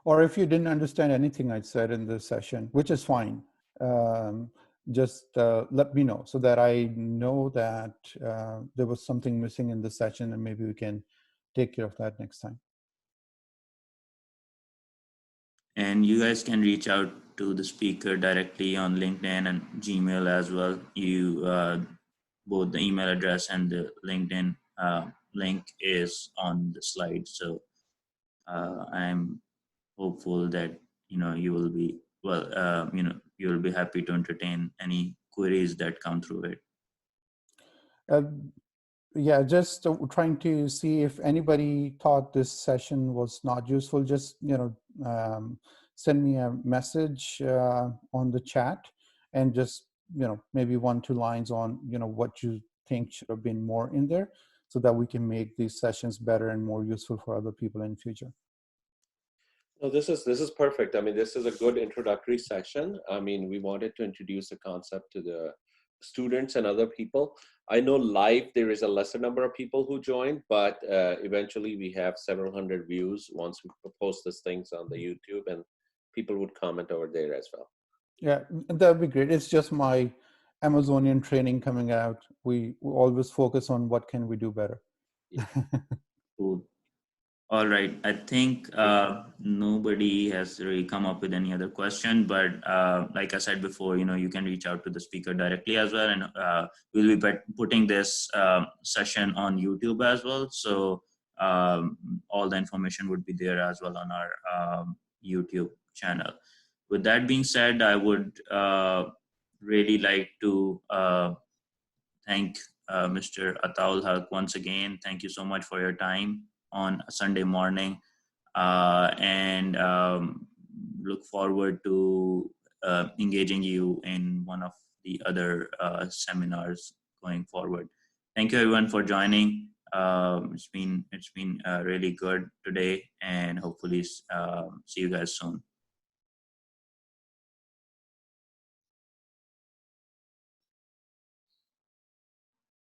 S3: Or if you didn't understand anything I said in this session, which is fine, just let me know so that I know that there was something missing in the session, and maybe we can take care of that next time.
S2: And you guys can reach out to the speaker directly on LinkedIn and Gmail as well. You both the email address and the LinkedIn link is on the slide. So I'm hopeful that you will be you will be happy to entertain any queries that come through it.
S3: Yeah, just trying to see if anybody thought this session was not useful. Just send me a message on the chat, and just maybe 1-2 lines on what you think should have been more in there, so that we can make these sessions better and more useful for other people in future.
S1: No, this is perfect. I mean, this is a good introductory session. I mean, we wanted to introduce the concept to the students and other people. I know live there is a lesser number of people who join, but eventually we have several hundred views once we post these things on the YouTube, and people would comment over there as well.
S3: Yeah, that would be great. It's just my Amazonian training coming out. We always focus on what can we do better.
S1: Yeah.
S2: Cool. All right. I think nobody has really come up with any other question, but like I said before, you can reach out to the speaker directly as well. And we'll be putting this session on YouTube as well. So all the information would be there as well on our YouTube channel. With that being said, I would really like to thank Mr. Ataul Haq once again. Thank you so much for your time on a Sunday morning, and look forward to engaging you in one of the other seminars going forward. Thank you everyone for joining. It's been really good today, and hopefully see you guys soon.